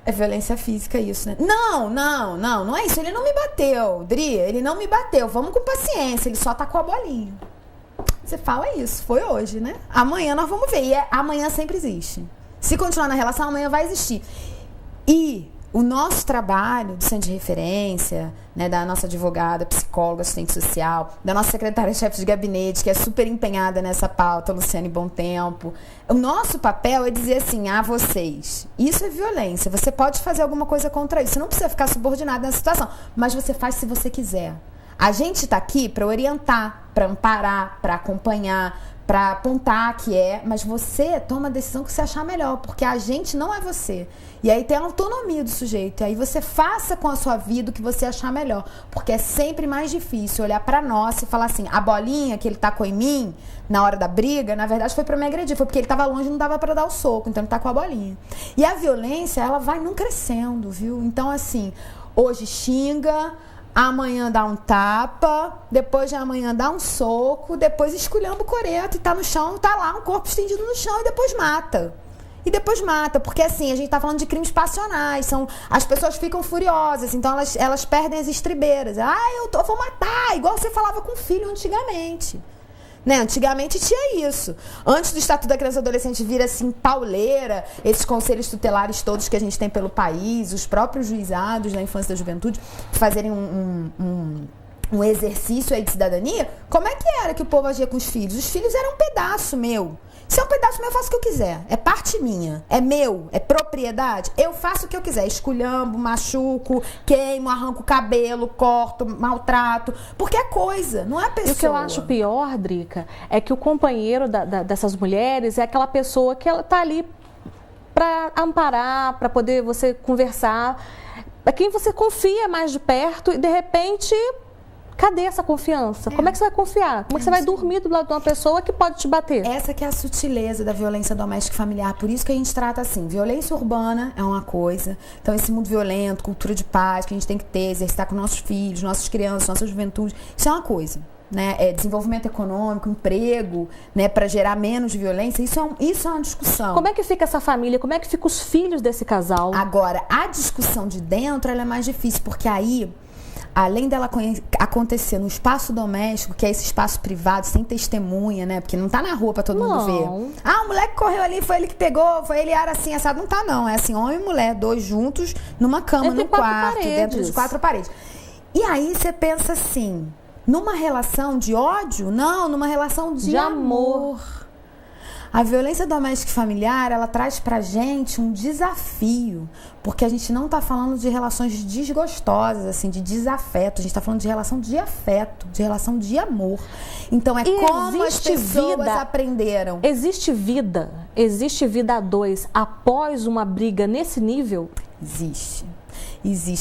É violência física isso, né? Não é isso. Ele não me bateu, Dri, ele não me bateu. Vamos com paciência, ele só tacou a bolinha. Você fala isso, foi hoje, né? Amanhã nós vamos ver. E amanhã sempre existe. Se continuar na relação, amanhã vai existir. E o nosso trabalho do Centro de Referência, né, da nossa advogada, psicóloga, assistente social, da nossa secretária-chefe de gabinete, que é super empenhada nessa pauta, Luciane Bom Tempo. O nosso papel é dizer assim, vocês, isso é violência, você pode fazer alguma coisa contra isso. Você não precisa ficar subordinado nessa situação, mas você faz se você quiser. A gente tá aqui para orientar, para amparar, para acompanhar, para apontar que mas você toma a decisão que você achar melhor, porque a gente não é você. E aí tem a autonomia do sujeito, e aí você faça com a sua vida o que você achar melhor, porque é sempre mais difícil olhar pra nós e falar assim, a bolinha que ele tacou em mim na hora da briga, na verdade foi pra me agredir, foi porque ele tava longe e não dava pra dar o soco, então ele tacou a bolinha. E a violência, ela vai não crescendo, viu? Então assim, hoje xinga, amanhã dá um tapa, depois de amanhã dá um soco, depois esculhamba o coreto e tá no chão, tá lá um corpo estendido no chão e depois mata. Porque assim, a gente tá falando de crimes passionais, as pessoas ficam furiosas, então elas perdem as estribeiras. Eu vou matar, igual você falava com o filho antigamente. Né? Antigamente tinha isso. Antes do Estatuto da Criança e Adolescente vir assim, pauleira, esses conselhos tutelares todos que a gente tem pelo país, os próprios juizados da infância e da juventude, fazerem um exercício aí de cidadania, como é que era que o povo agia com os filhos? Os filhos eram um pedaço meu. Se é um pedaço meu, eu faço o que eu quiser. É parte minha. É meu. É propriedade. Eu faço o que eu quiser. Esculhambo, machuco, queimo, arranco o cabelo, corto, maltrato. Porque é coisa, não é pessoa. E o que eu acho pior, Drica, é que o companheiro dessas mulheres é aquela pessoa que ela tá ali para amparar, para poder você conversar. É quem você confia mais de perto e, de repente... Cadê essa confiança? Como é que você vai confiar? Como é que você vai dormir do lado de uma pessoa que pode te bater? Essa que é a sutileza da violência doméstica e familiar. Por isso que a gente trata assim. Violência urbana é uma coisa. Então, esse mundo violento, cultura de paz que a gente tem que ter, exercitar com nossos filhos, nossas crianças, nossa juventude. Isso é uma coisa. Né? Desenvolvimento econômico, emprego, né? Para gerar menos violência. Isso é uma discussão. Como é que fica essa família? Como é que ficam os filhos desse casal? Agora, a discussão de dentro ela é mais difícil, porque aí... Além dela acontecer no espaço doméstico, que é esse espaço privado, sem testemunha, né? Porque não tá na rua pra todo mundo ver. O moleque correu ali, foi ele que pegou, foi ele era assim, assado. Não tá, não. É assim, homem e mulher, dois juntos, numa cama, no quarto, dentro de 4 paredes. E aí você pensa assim, numa relação de ódio? Não, numa relação de amor. A violência doméstica e familiar, ela traz pra gente um desafio, porque a gente não tá falando de relações desgostosas, assim, de desafeto, a gente tá falando de relação de afeto, de relação de amor. Então, como as pessoas aprenderam. Existe vida a dois após uma briga nesse nível? Existe,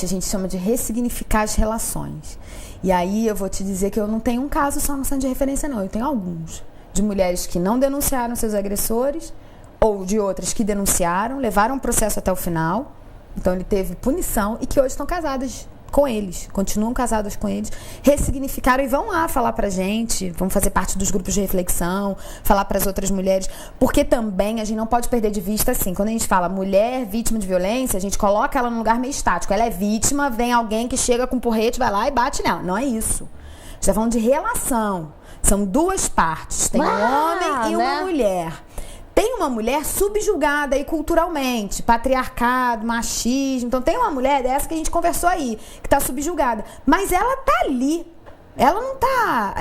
a gente chama de ressignificar as relações. E aí eu vou te dizer que eu não tenho um caso só no centro de referência, não, eu tenho alguns. De mulheres que não denunciaram seus agressores, ou de outras que denunciaram, levaram o processo até o final, então ele teve punição, e que hoje estão casadas com eles, continuam casadas com eles, ressignificaram e vão lá falar pra gente, vão fazer parte dos grupos de reflexão, falar pras outras mulheres, porque também a gente não pode perder de vista, assim, quando a gente fala mulher vítima de violência, a gente coloca ela num lugar meio estático, ela é vítima, vem alguém que chega com um porrete, vai lá e bate nela, não é isso, a gente tá falando de relação. São duas partes, tem um homem e uma mulher. Tem uma mulher subjugada aí culturalmente, patriarcado, machismo. Então tem uma mulher dessa que a gente conversou aí, que tá subjugada. Mas ela tá ali, ela não tá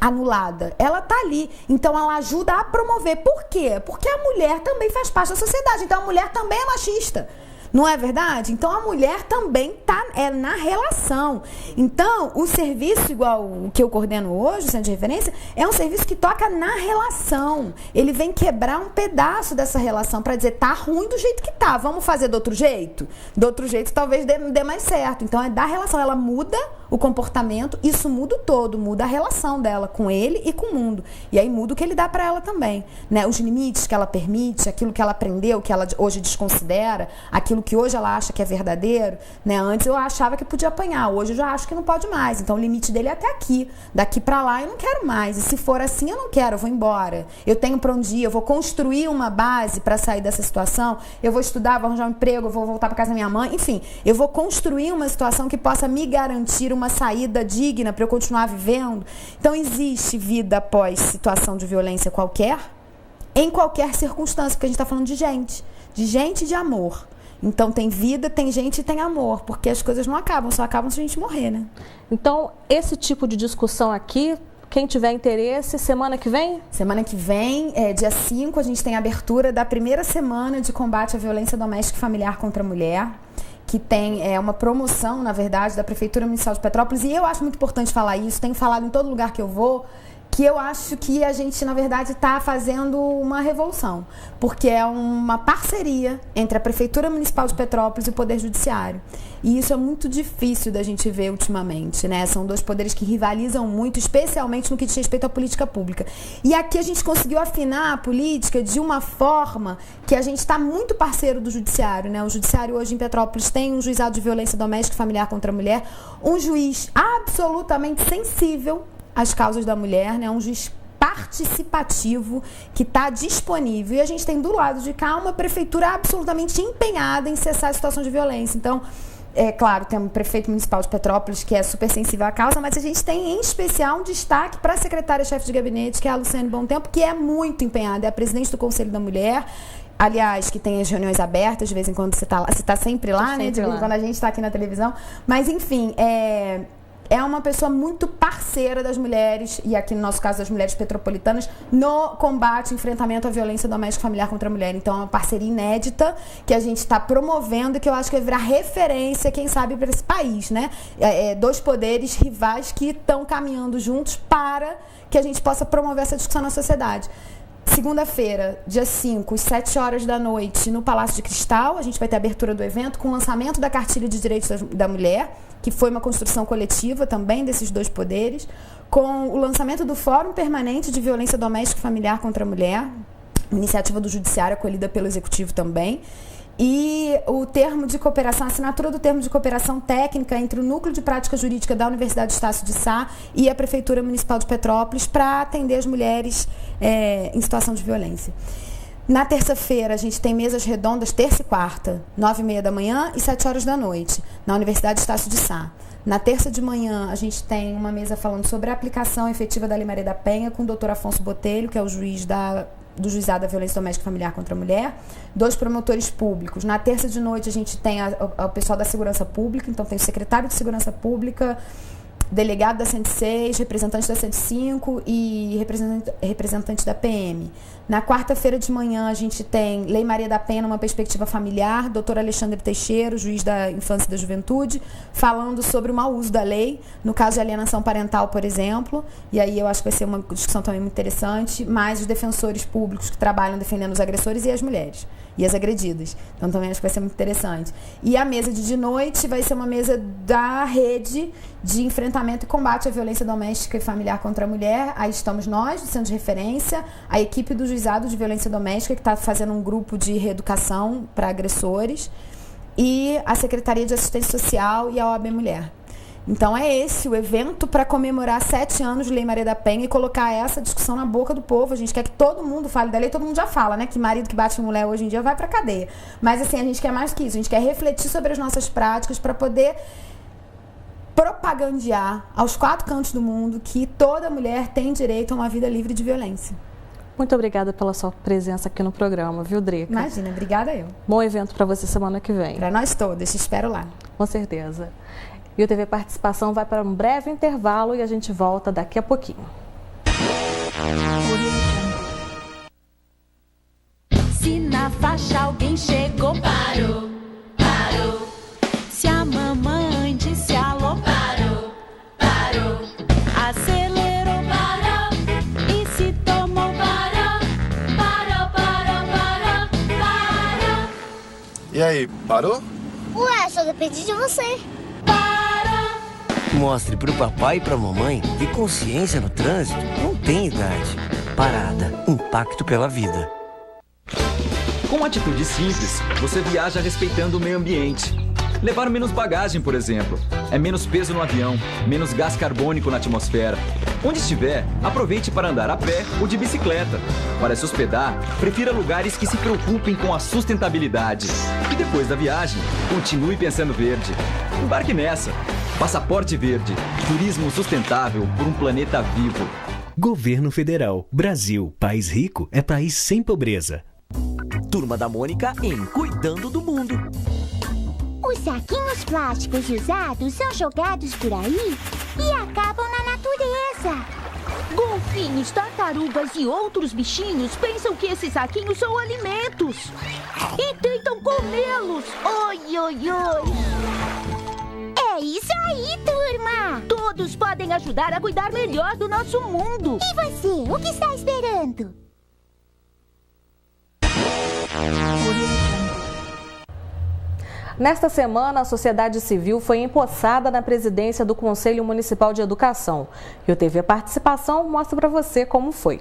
anulada, ela tá ali. Então ela ajuda a promover. Por quê? Porque a mulher também faz parte da sociedade, então a mulher também é machista. Não é verdade? Então a mulher também está na relação. Então, o serviço, igual o que eu coordeno hoje, o Centro de Referência, é um serviço que toca na relação. Ele vem quebrar um pedaço dessa relação para dizer, tá ruim do jeito que tá, vamos fazer do outro jeito? Do outro jeito talvez dê mais certo. Então é da relação, ela muda o comportamento, isso muda o todo, muda a relação dela com ele e com o mundo. E aí muda o que ele dá para ela também, né? Os limites que ela permite, aquilo que ela aprendeu, que ela hoje desconsidera, aquilo que hoje ela acha que é verdadeiro, né? Antes eu achava que podia apanhar, hoje eu já acho que não pode mais. Então o limite dele é até aqui, daqui para lá eu não quero mais. E se for assim eu não quero, eu vou embora. Eu tenho para onde ir, eu vou construir uma base para sair dessa situação, eu vou estudar, vou arranjar um emprego, eu vou voltar para casa da minha mãe, enfim, eu vou construir uma situação que possa me garantir uma saída digna para eu continuar vivendo. Então existe vida após situação de violência qualquer, em qualquer circunstância, porque a gente está falando de gente e de amor. Então tem vida, tem gente e tem amor, porque as coisas não acabam, só acabam se a gente morrer, né? Então esse tipo de discussão aqui, quem tiver interesse, semana que vem? Semana que vem, dia 5, a gente tem a abertura da primeira semana de combate à violência doméstica e familiar contra a mulher, que tem uma promoção, na verdade, da Prefeitura Municipal de Petrópolis, e eu acho muito importante falar isso, tenho falado em todo lugar que eu vou, que eu acho que a gente, na verdade, está fazendo uma revolução, porque é uma parceria entre a Prefeitura Municipal de Petrópolis e o Poder Judiciário. E isso é muito difícil da gente ver ultimamente, né? São dois poderes que rivalizam muito, especialmente no que diz respeito à política pública. E aqui a gente conseguiu afinar a política de uma forma que a gente está muito parceiro do Judiciário, né? O Judiciário hoje em Petrópolis tem um juizado de violência doméstica e familiar contra a mulher, um juiz absolutamente sensível às causas da mulher, né? Um juiz participativo que está disponível. E a gente tem do lado de cá uma prefeitura absolutamente empenhada em cessar a situação de violência. Então, claro, tem o prefeito municipal de Petrópolis, que é super sensível à causa, mas a gente tem, em especial, um destaque para a secretária-chefe de gabinete, que é a Luciane Bom Tempo, que é muito empenhada, é a presidente do Conselho da Mulher, aliás, que tem as reuniões abertas, de vez em quando você está sempre lá, né? De vez em quando a gente está aqui na televisão. Mas, enfim, é uma pessoa muito parceira das mulheres, e aqui no nosso caso das mulheres petropolitanas, no combate e enfrentamento à violência doméstica e familiar contra a mulher. Então é uma parceria inédita que a gente está promovendo e que eu acho que vai virar referência, quem sabe, para esse país, né? Dois poderes rivais que estão caminhando juntos para que a gente possa promover essa discussão na sociedade. Segunda-feira, dia 5, às 7 horas da noite, no Palácio de Cristal, a gente vai ter a abertura do evento com o lançamento da Cartilha de Direitos da Mulher, que foi uma construção coletiva também desses dois poderes, com o lançamento do Fórum Permanente de Violência Doméstica e Familiar contra a Mulher, iniciativa do Judiciário, acolhida pelo Executivo também, e o termo de cooperação, a assinatura do termo de cooperação técnica entre o Núcleo de Prática Jurídica da Universidade Estácio de Sá e a Prefeitura Municipal de Petrópolis para atender as mulheres em situação de violência. Na terça-feira, a gente tem mesas redondas, terça e quarta, 9h30 da manhã e 7 horas da noite, na Universidade Estácio de Sá. Na terça de manhã, a gente tem uma mesa falando sobre a aplicação efetiva da Lei Maria da Penha com o Dr. Afonso Botelho, que é o juiz do Juizado da Violência Doméstica e Familiar contra a Mulher, 2 promotores públicos. Na terça de noite, a gente tem o pessoal da Segurança Pública, então tem o secretário de Segurança Pública, delegado da 106, representante da 105 e representante da PM. Na quarta-feira de manhã, a gente tem Lei Maria da Penha numa perspectiva familiar, doutor Alexandre Teixeira, juiz da Infância e da Juventude, falando sobre o mau uso da lei, no caso de alienação parental, por exemplo, e aí eu acho que vai ser uma discussão também muito interessante, mais os defensores públicos que trabalham defendendo os agressores e as mulheres, e as agredidas. Então também acho que vai ser muito interessante. E a mesa de noite vai ser uma mesa da rede de enfrentamento e combate à violência doméstica e familiar contra a mulher. Aí estamos nós, do Centro de Referência, a equipe do Juizado de Violência Doméstica, que está fazendo um grupo de reeducação para agressores, e a Secretaria de Assistência Social e a OAB Mulher. Então é esse o evento para comemorar 7 anos de Lei Maria da Penha e colocar essa discussão na boca do povo. A gente quer que todo mundo fale da lei, todo mundo já fala, né? Que marido que bate em mulher hoje em dia vai para cadeia. Mas assim, a gente quer mais que isso, a gente quer refletir sobre as nossas práticas para poder propagandear aos 4 cantos do mundo que toda mulher tem direito a uma vida livre de violência. Muito obrigada pela sua presença aqui no programa, viu, Drica? Imagina, obrigada eu. Bom evento para você semana que vem. Para nós todas, te espero lá. Com certeza. E o TV Participação vai para um breve intervalo e a gente volta daqui a pouquinho. Se na faixa alguém chegou, parou, parou. Se a mamãe disse alô, parou, parou. Acelerou, parou. E se tomou, parou, parou, parou, parou, parou. E aí, parou? Ué, só depende de você. Mostre pro papai e pra mamãe que consciência no trânsito não tem idade. Parada, impacto pela vida. Com atitudes simples, você viaja respeitando o meio ambiente. Levar menos bagagem, por exemplo. É menos peso no avião, menos gás carbônico na atmosfera. Onde estiver, aproveite para andar a pé ou de bicicleta. Para se hospedar, prefira lugares que se preocupem com a sustentabilidade. E depois da viagem, continue pensando verde. Embarque nessa. Passaporte Verde. Turismo sustentável por um planeta vivo. Governo Federal. Brasil. País rico é país sem pobreza. Turma da Mônica em Cuidando do Mundo. Os saquinhos plásticos usados são jogados por aí e acabam na natureza. Golfinhos, tartarugas e outros bichinhos pensam que esses saquinhos são alimentos e tentam comê-los. Oi, oi, oi. É isso aí, turma! Todos podem ajudar a cuidar melhor do nosso mundo. E você, o que está esperando? Nesta semana, a sociedade civil foi empossada na presidência do Conselho Municipal de Educação. E o TV Participação mostra para você como foi.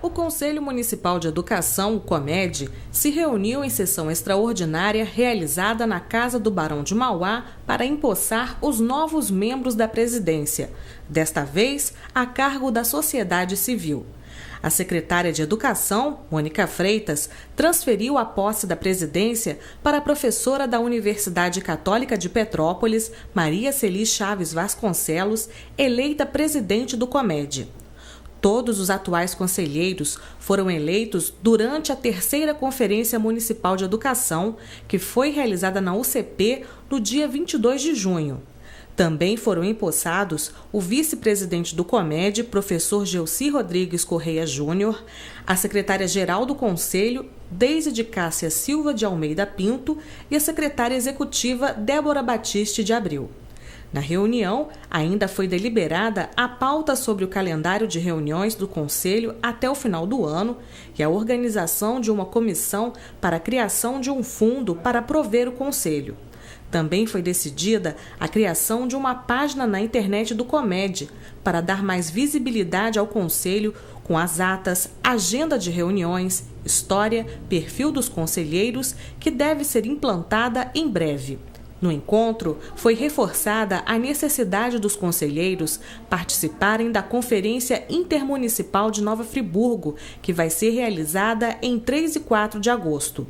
O Conselho Municipal de Educação, o COMED, se reuniu em sessão extraordinária realizada na Casa do Barão de Mauá para empossar os novos membros da presidência, desta vez a cargo da sociedade civil. A secretária de Educação, Mônica Freitas, transferiu a posse da presidência para a professora da Universidade Católica de Petrópolis, Maria Celi Chaves Vasconcelos, eleita presidente do COMED. Todos os atuais conselheiros foram eleitos durante a 3ª Conferência Municipal de Educação, que foi realizada na UCP no dia 22 de junho. Também foram empossados o vice-presidente do COMED, professor Gelsi Rodrigues Correia Júnior, a secretária-geral do Conselho, Deise de Cássia Silva de Almeida Pinto, e a secretária executiva, Débora Batiste de Abril. Na reunião, ainda foi deliberada a pauta sobre o calendário de reuniões do Conselho até o final do ano e a organização de uma comissão para a criação de um fundo para prover o Conselho. Também foi decidida a criação de uma página na internet do COMED para dar mais visibilidade ao Conselho com as atas, agenda de reuniões, história, perfil dos conselheiros, que deve ser implantada em breve. No encontro, foi reforçada a necessidade dos conselheiros participarem da Conferência Intermunicipal de Nova Friburgo, que vai ser realizada em 3 e 4 de agosto.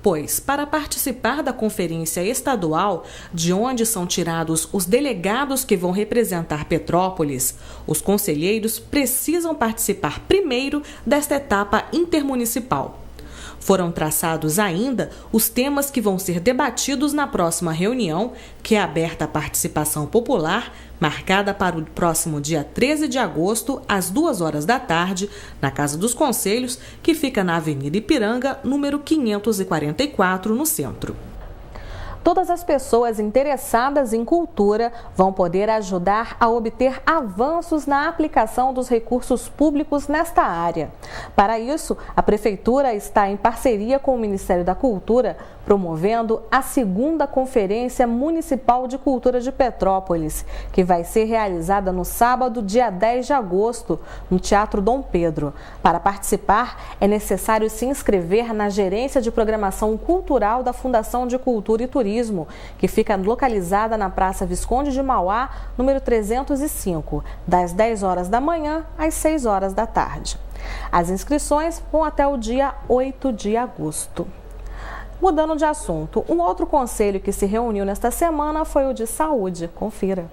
Pois, para participar da conferência estadual, de onde são tirados os delegados que vão representar Petrópolis, os conselheiros precisam participar primeiro desta etapa intermunicipal. Foram traçados ainda os temas que vão ser debatidos na próxima reunião, que é aberta à participação popular, marcada para o próximo dia 13 de agosto, às 2 da tarde, na Casa dos Conselhos, que fica na Avenida Ipiranga, número 544, no centro. Todas as pessoas interessadas em cultura vão poder ajudar a obter avanços na aplicação dos recursos públicos nesta área. Para isso, a Prefeitura está em parceria com o Ministério da Cultura, promovendo a 2ª Conferência Municipal de Cultura de Petrópolis, que vai ser realizada no sábado, dia 10 de agosto, no Teatro Dom Pedro. Para participar, é necessário se inscrever na Gerência de Programação Cultural da Fundação de Cultura e Turismo, que fica localizada na Praça Visconde de Mauá, número 305, das 10 horas da manhã às 6 horas da tarde. As inscrições vão até o dia 8 de agosto. Mudando de assunto, um outro conselho que se reuniu nesta semana foi o de saúde. Confira.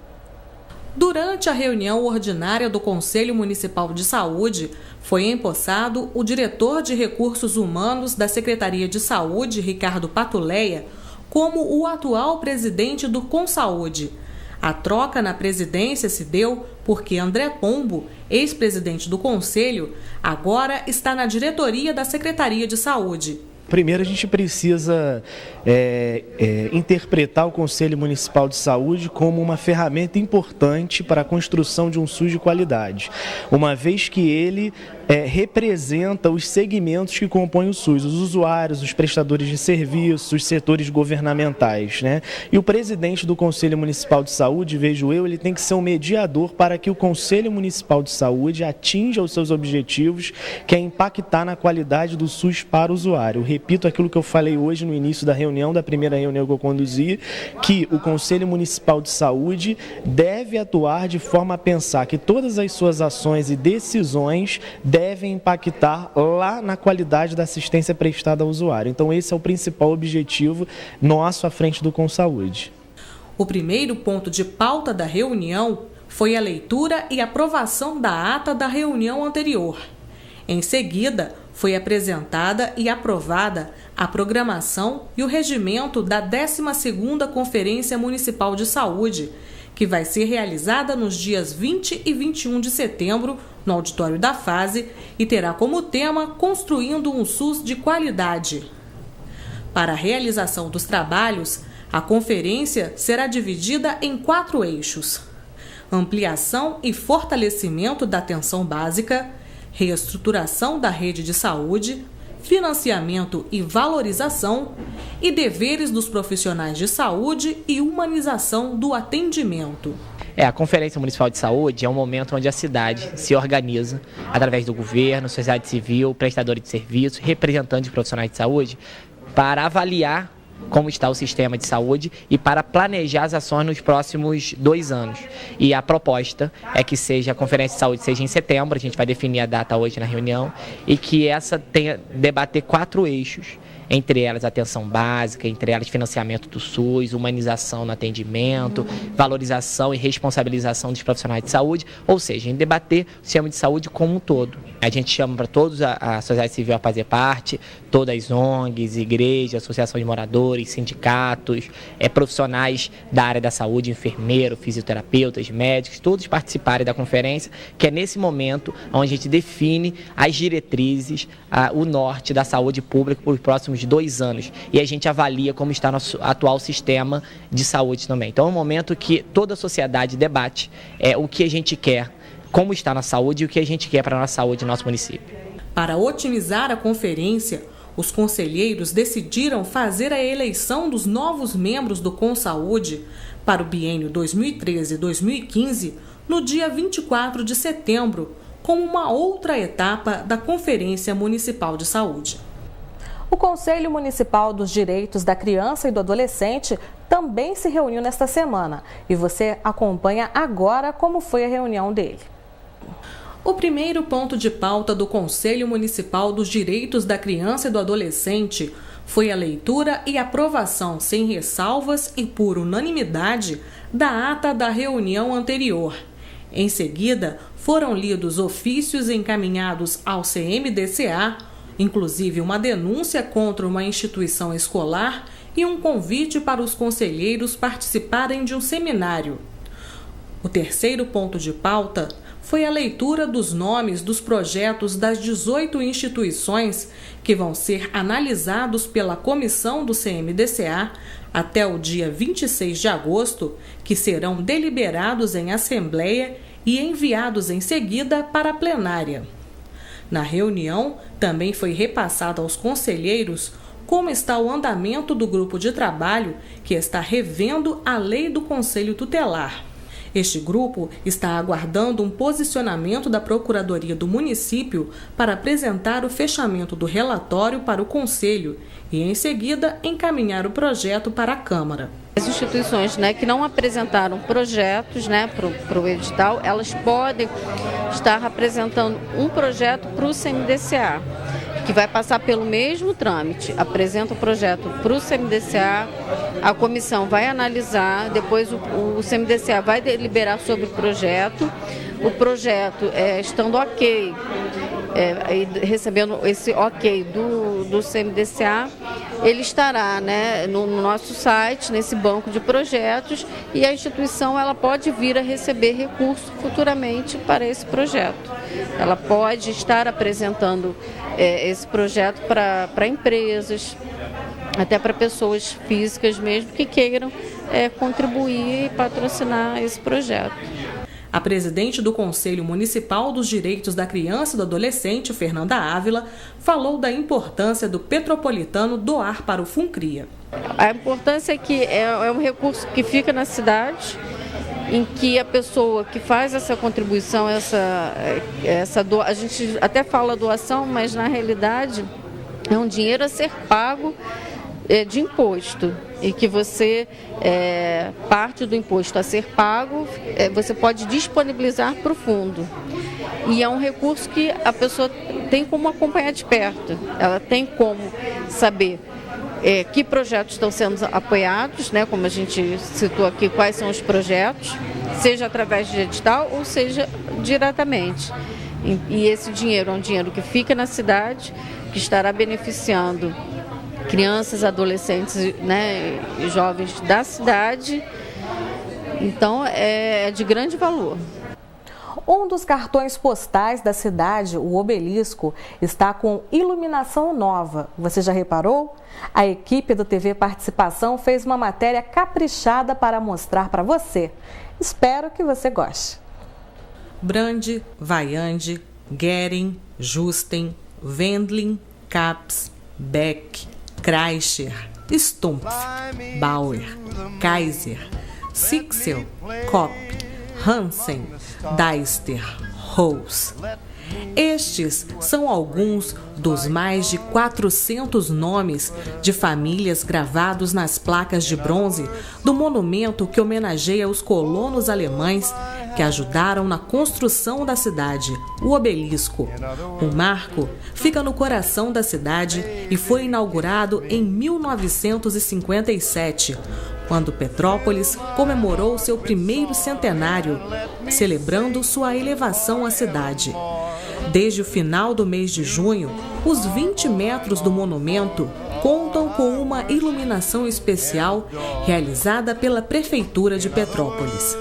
Durante a reunião ordinária do Conselho Municipal de Saúde, foi empossado o diretor de Recursos Humanos da Secretaria de Saúde, Ricardo Patuleia, como o atual presidente do Consaúde. A troca na presidência se deu porque André Pombo, ex-presidente do Conselho, agora está na diretoria da Secretaria de Saúde. Primeiro, a gente precisa interpretar o Conselho Municipal de Saúde como uma ferramenta importante para a construção de um SUS de qualidade, uma vez que ele representa os segmentos que compõem o SUS, os usuários, os prestadores de serviços, os setores governamentais, né? E o presidente do Conselho Municipal de Saúde, vejo eu, ele tem que ser um mediador para que o Conselho Municipal de Saúde atinja os seus objetivos, que é impactar na qualidade do SUS para o usuário. Eu repito aquilo que eu falei hoje no início da reunião, da primeira reunião que eu conduzi, que o Conselho Municipal de Saúde deve atuar de forma a pensar que todas as suas ações e decisões devem impactar lá na qualidade da assistência prestada ao usuário. Então esse é o principal objetivo nosso à frente do Consaúde. O primeiro ponto de pauta da reunião foi a leitura e aprovação da ata da reunião anterior. Em seguida, foi apresentada e aprovada a programação e o regimento da 12ª Conferência Municipal de Saúde, que vai ser realizada nos dias 20 e 21 de setembro, no auditório da Fase, e terá como tema Construindo um SUS de Qualidade. Para a realização dos trabalhos, a conferência será dividida em 4 eixos: ampliação e fortalecimento da atenção básica, reestruturação da rede de saúde, financiamento e valorização, e deveres dos profissionais de saúde e humanização do atendimento. A Conferência Municipal de Saúde é um momento onde a cidade se organiza através do governo, sociedade civil, prestadores de serviços, representantes de profissionais de saúde, para avaliar como está o sistema de saúde e para planejar as ações nos próximos 2 anos. E a proposta é que a Conferência de Saúde seja em setembro, a gente vai definir a data hoje na reunião, e que essa tenha debater 4 eixos, entre elas atenção básica, entre elas financiamento do SUS, humanização no atendimento, valorização e responsabilização dos profissionais de saúde, ou seja, em debater o sistema de saúde como um todo. A gente chama para todos a sociedade civil a fazer parte, todas as ONGs, igrejas, associações de moradores, sindicatos, profissionais da área da saúde, enfermeiro, fisioterapeutas, médicos, todos participarem da conferência, que é nesse momento onde a gente define as diretrizes, o norte da saúde pública para os próximos 2 anos. E a gente avalia como está nosso atual sistema de saúde também. Então é um momento que toda a sociedade debate o que a gente quer, como está na saúde e o que a gente quer para a nossa saúde no nosso município. Para otimizar a conferência, os conselheiros decidiram fazer a eleição dos novos membros do ConSaúde para o biênio 2013-2015 no dia 24 de setembro, como uma outra etapa da Conferência Municipal de Saúde. O Conselho Municipal dos Direitos da Criança e do Adolescente também se reuniu nesta semana e você acompanha agora como foi a reunião dele. O primeiro ponto de pauta do Conselho Municipal dos Direitos da Criança e do Adolescente foi a leitura e aprovação sem ressalvas e por unanimidade da ata da reunião anterior. Em seguida, foram lidos ofícios encaminhados ao CMDCA, inclusive uma denúncia contra uma instituição escolar e um convite para os conselheiros participarem de um seminário. O terceiro ponto de pauta foi a leitura dos nomes dos projetos das 18 instituições que vão ser analisados pela comissão do CMDCA até o dia 26 de agosto, que serão deliberados em assembleia e enviados em seguida para a plenária. Na reunião, também foi repassado aos conselheiros como está o andamento do grupo de trabalho que está revendo a lei do Conselho Tutelar. Este grupo está aguardando um posicionamento da Procuradoria do município para apresentar o fechamento do relatório para o Conselho e, em seguida, encaminhar o projeto para a Câmara. As instituições que não apresentaram projetos para o edital, elas podem estar apresentando um projeto para o CMDCA, que vai passar pelo mesmo trâmite. Apresenta o projeto para o CMDCA, a comissão vai analisar, depois o CMDCA vai deliberar sobre o projeto estando ok, recebendo esse ok do CMDCA, ele estará no nosso site, nesse banco de projetos, e a instituição ela pode vir a receber recurso futuramente para esse projeto. Ela pode estar apresentando esse projeto para empresas, até para pessoas físicas mesmo que queiram contribuir e patrocinar esse projeto. A presidente do Conselho Municipal dos Direitos da Criança e do Adolescente, Fernanda Ávila, falou da importância do Petropolitano doar para o FUNCRIA. A importância é que é um recurso que fica na cidade, em que a pessoa que faz essa contribuição, a gente até fala doação, mas na realidade é um dinheiro a ser pago de imposto, e que você, parte do imposto a ser pago, você pode disponibilizar para o fundo. E é um recurso que a pessoa tem como acompanhar de perto, ela tem como saber que projetos estão sendo apoiados, como a gente citou aqui, quais são os projetos, seja através de edital ou seja diretamente. E esse dinheiro é um dinheiro que fica na cidade, que estará beneficiando crianças, adolescentes e jovens da cidade, Então, é de grande valor. Um dos cartões postais da cidade, o Obelisco, está com iluminação nova. Você já reparou? A equipe do TV Participação fez uma matéria caprichada para mostrar para você. Espero que você goste. Brande, Vaiande, Guerin, Justen, Wendling, Kaps, Beck, Kreischer, Stumpf, Bauer, Kaiser, Sixel, Kopp, Hansen, Deister, Rose. Estes são alguns dos mais de 400 nomes de famílias gravados nas placas de bronze do monumento que homenageia os colonos alemães que ajudaram na construção da cidade, o Obelisco. O marco fica no coração da cidade e foi inaugurado em 1957, quando Petrópolis comemorou seu primeiro centenário, celebrando sua elevação à cidade. Desde o final do mês de junho, os 20 metros do monumento contam com uma iluminação especial realizada pela Prefeitura de Petrópolis.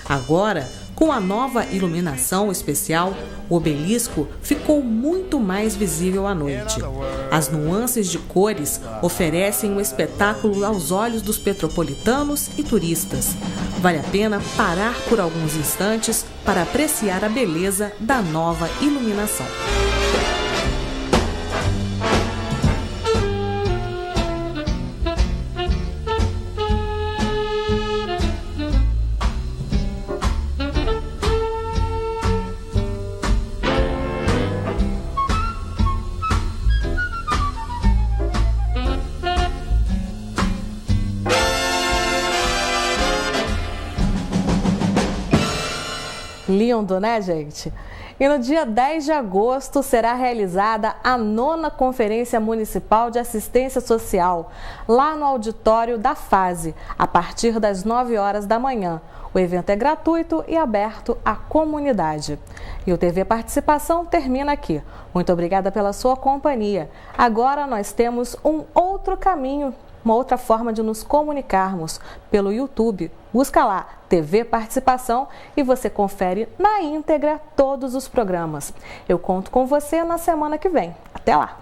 Agora, com a nova iluminação especial, o Obelisco ficou muito mais visível à noite. As nuances de cores oferecem um espetáculo aos olhos dos petropolitanos e turistas. Vale a pena parar por alguns instantes para apreciar a beleza da nova iluminação. Lindo, né, gente? E no dia 10 de agosto será realizada a 9ª Conferência Municipal de Assistência Social, lá no auditório da FASE, a partir das 9 horas da manhã. O evento é gratuito e aberto à comunidade. E o TV Participação termina aqui. Muito obrigada pela sua companhia. Agora nós temos um outro caminho, uma outra forma de nos comunicarmos, pelo YouTube. Busca lá, TV Participação, e você confere na íntegra todos os programas. Eu conto com você na semana que vem. Até lá!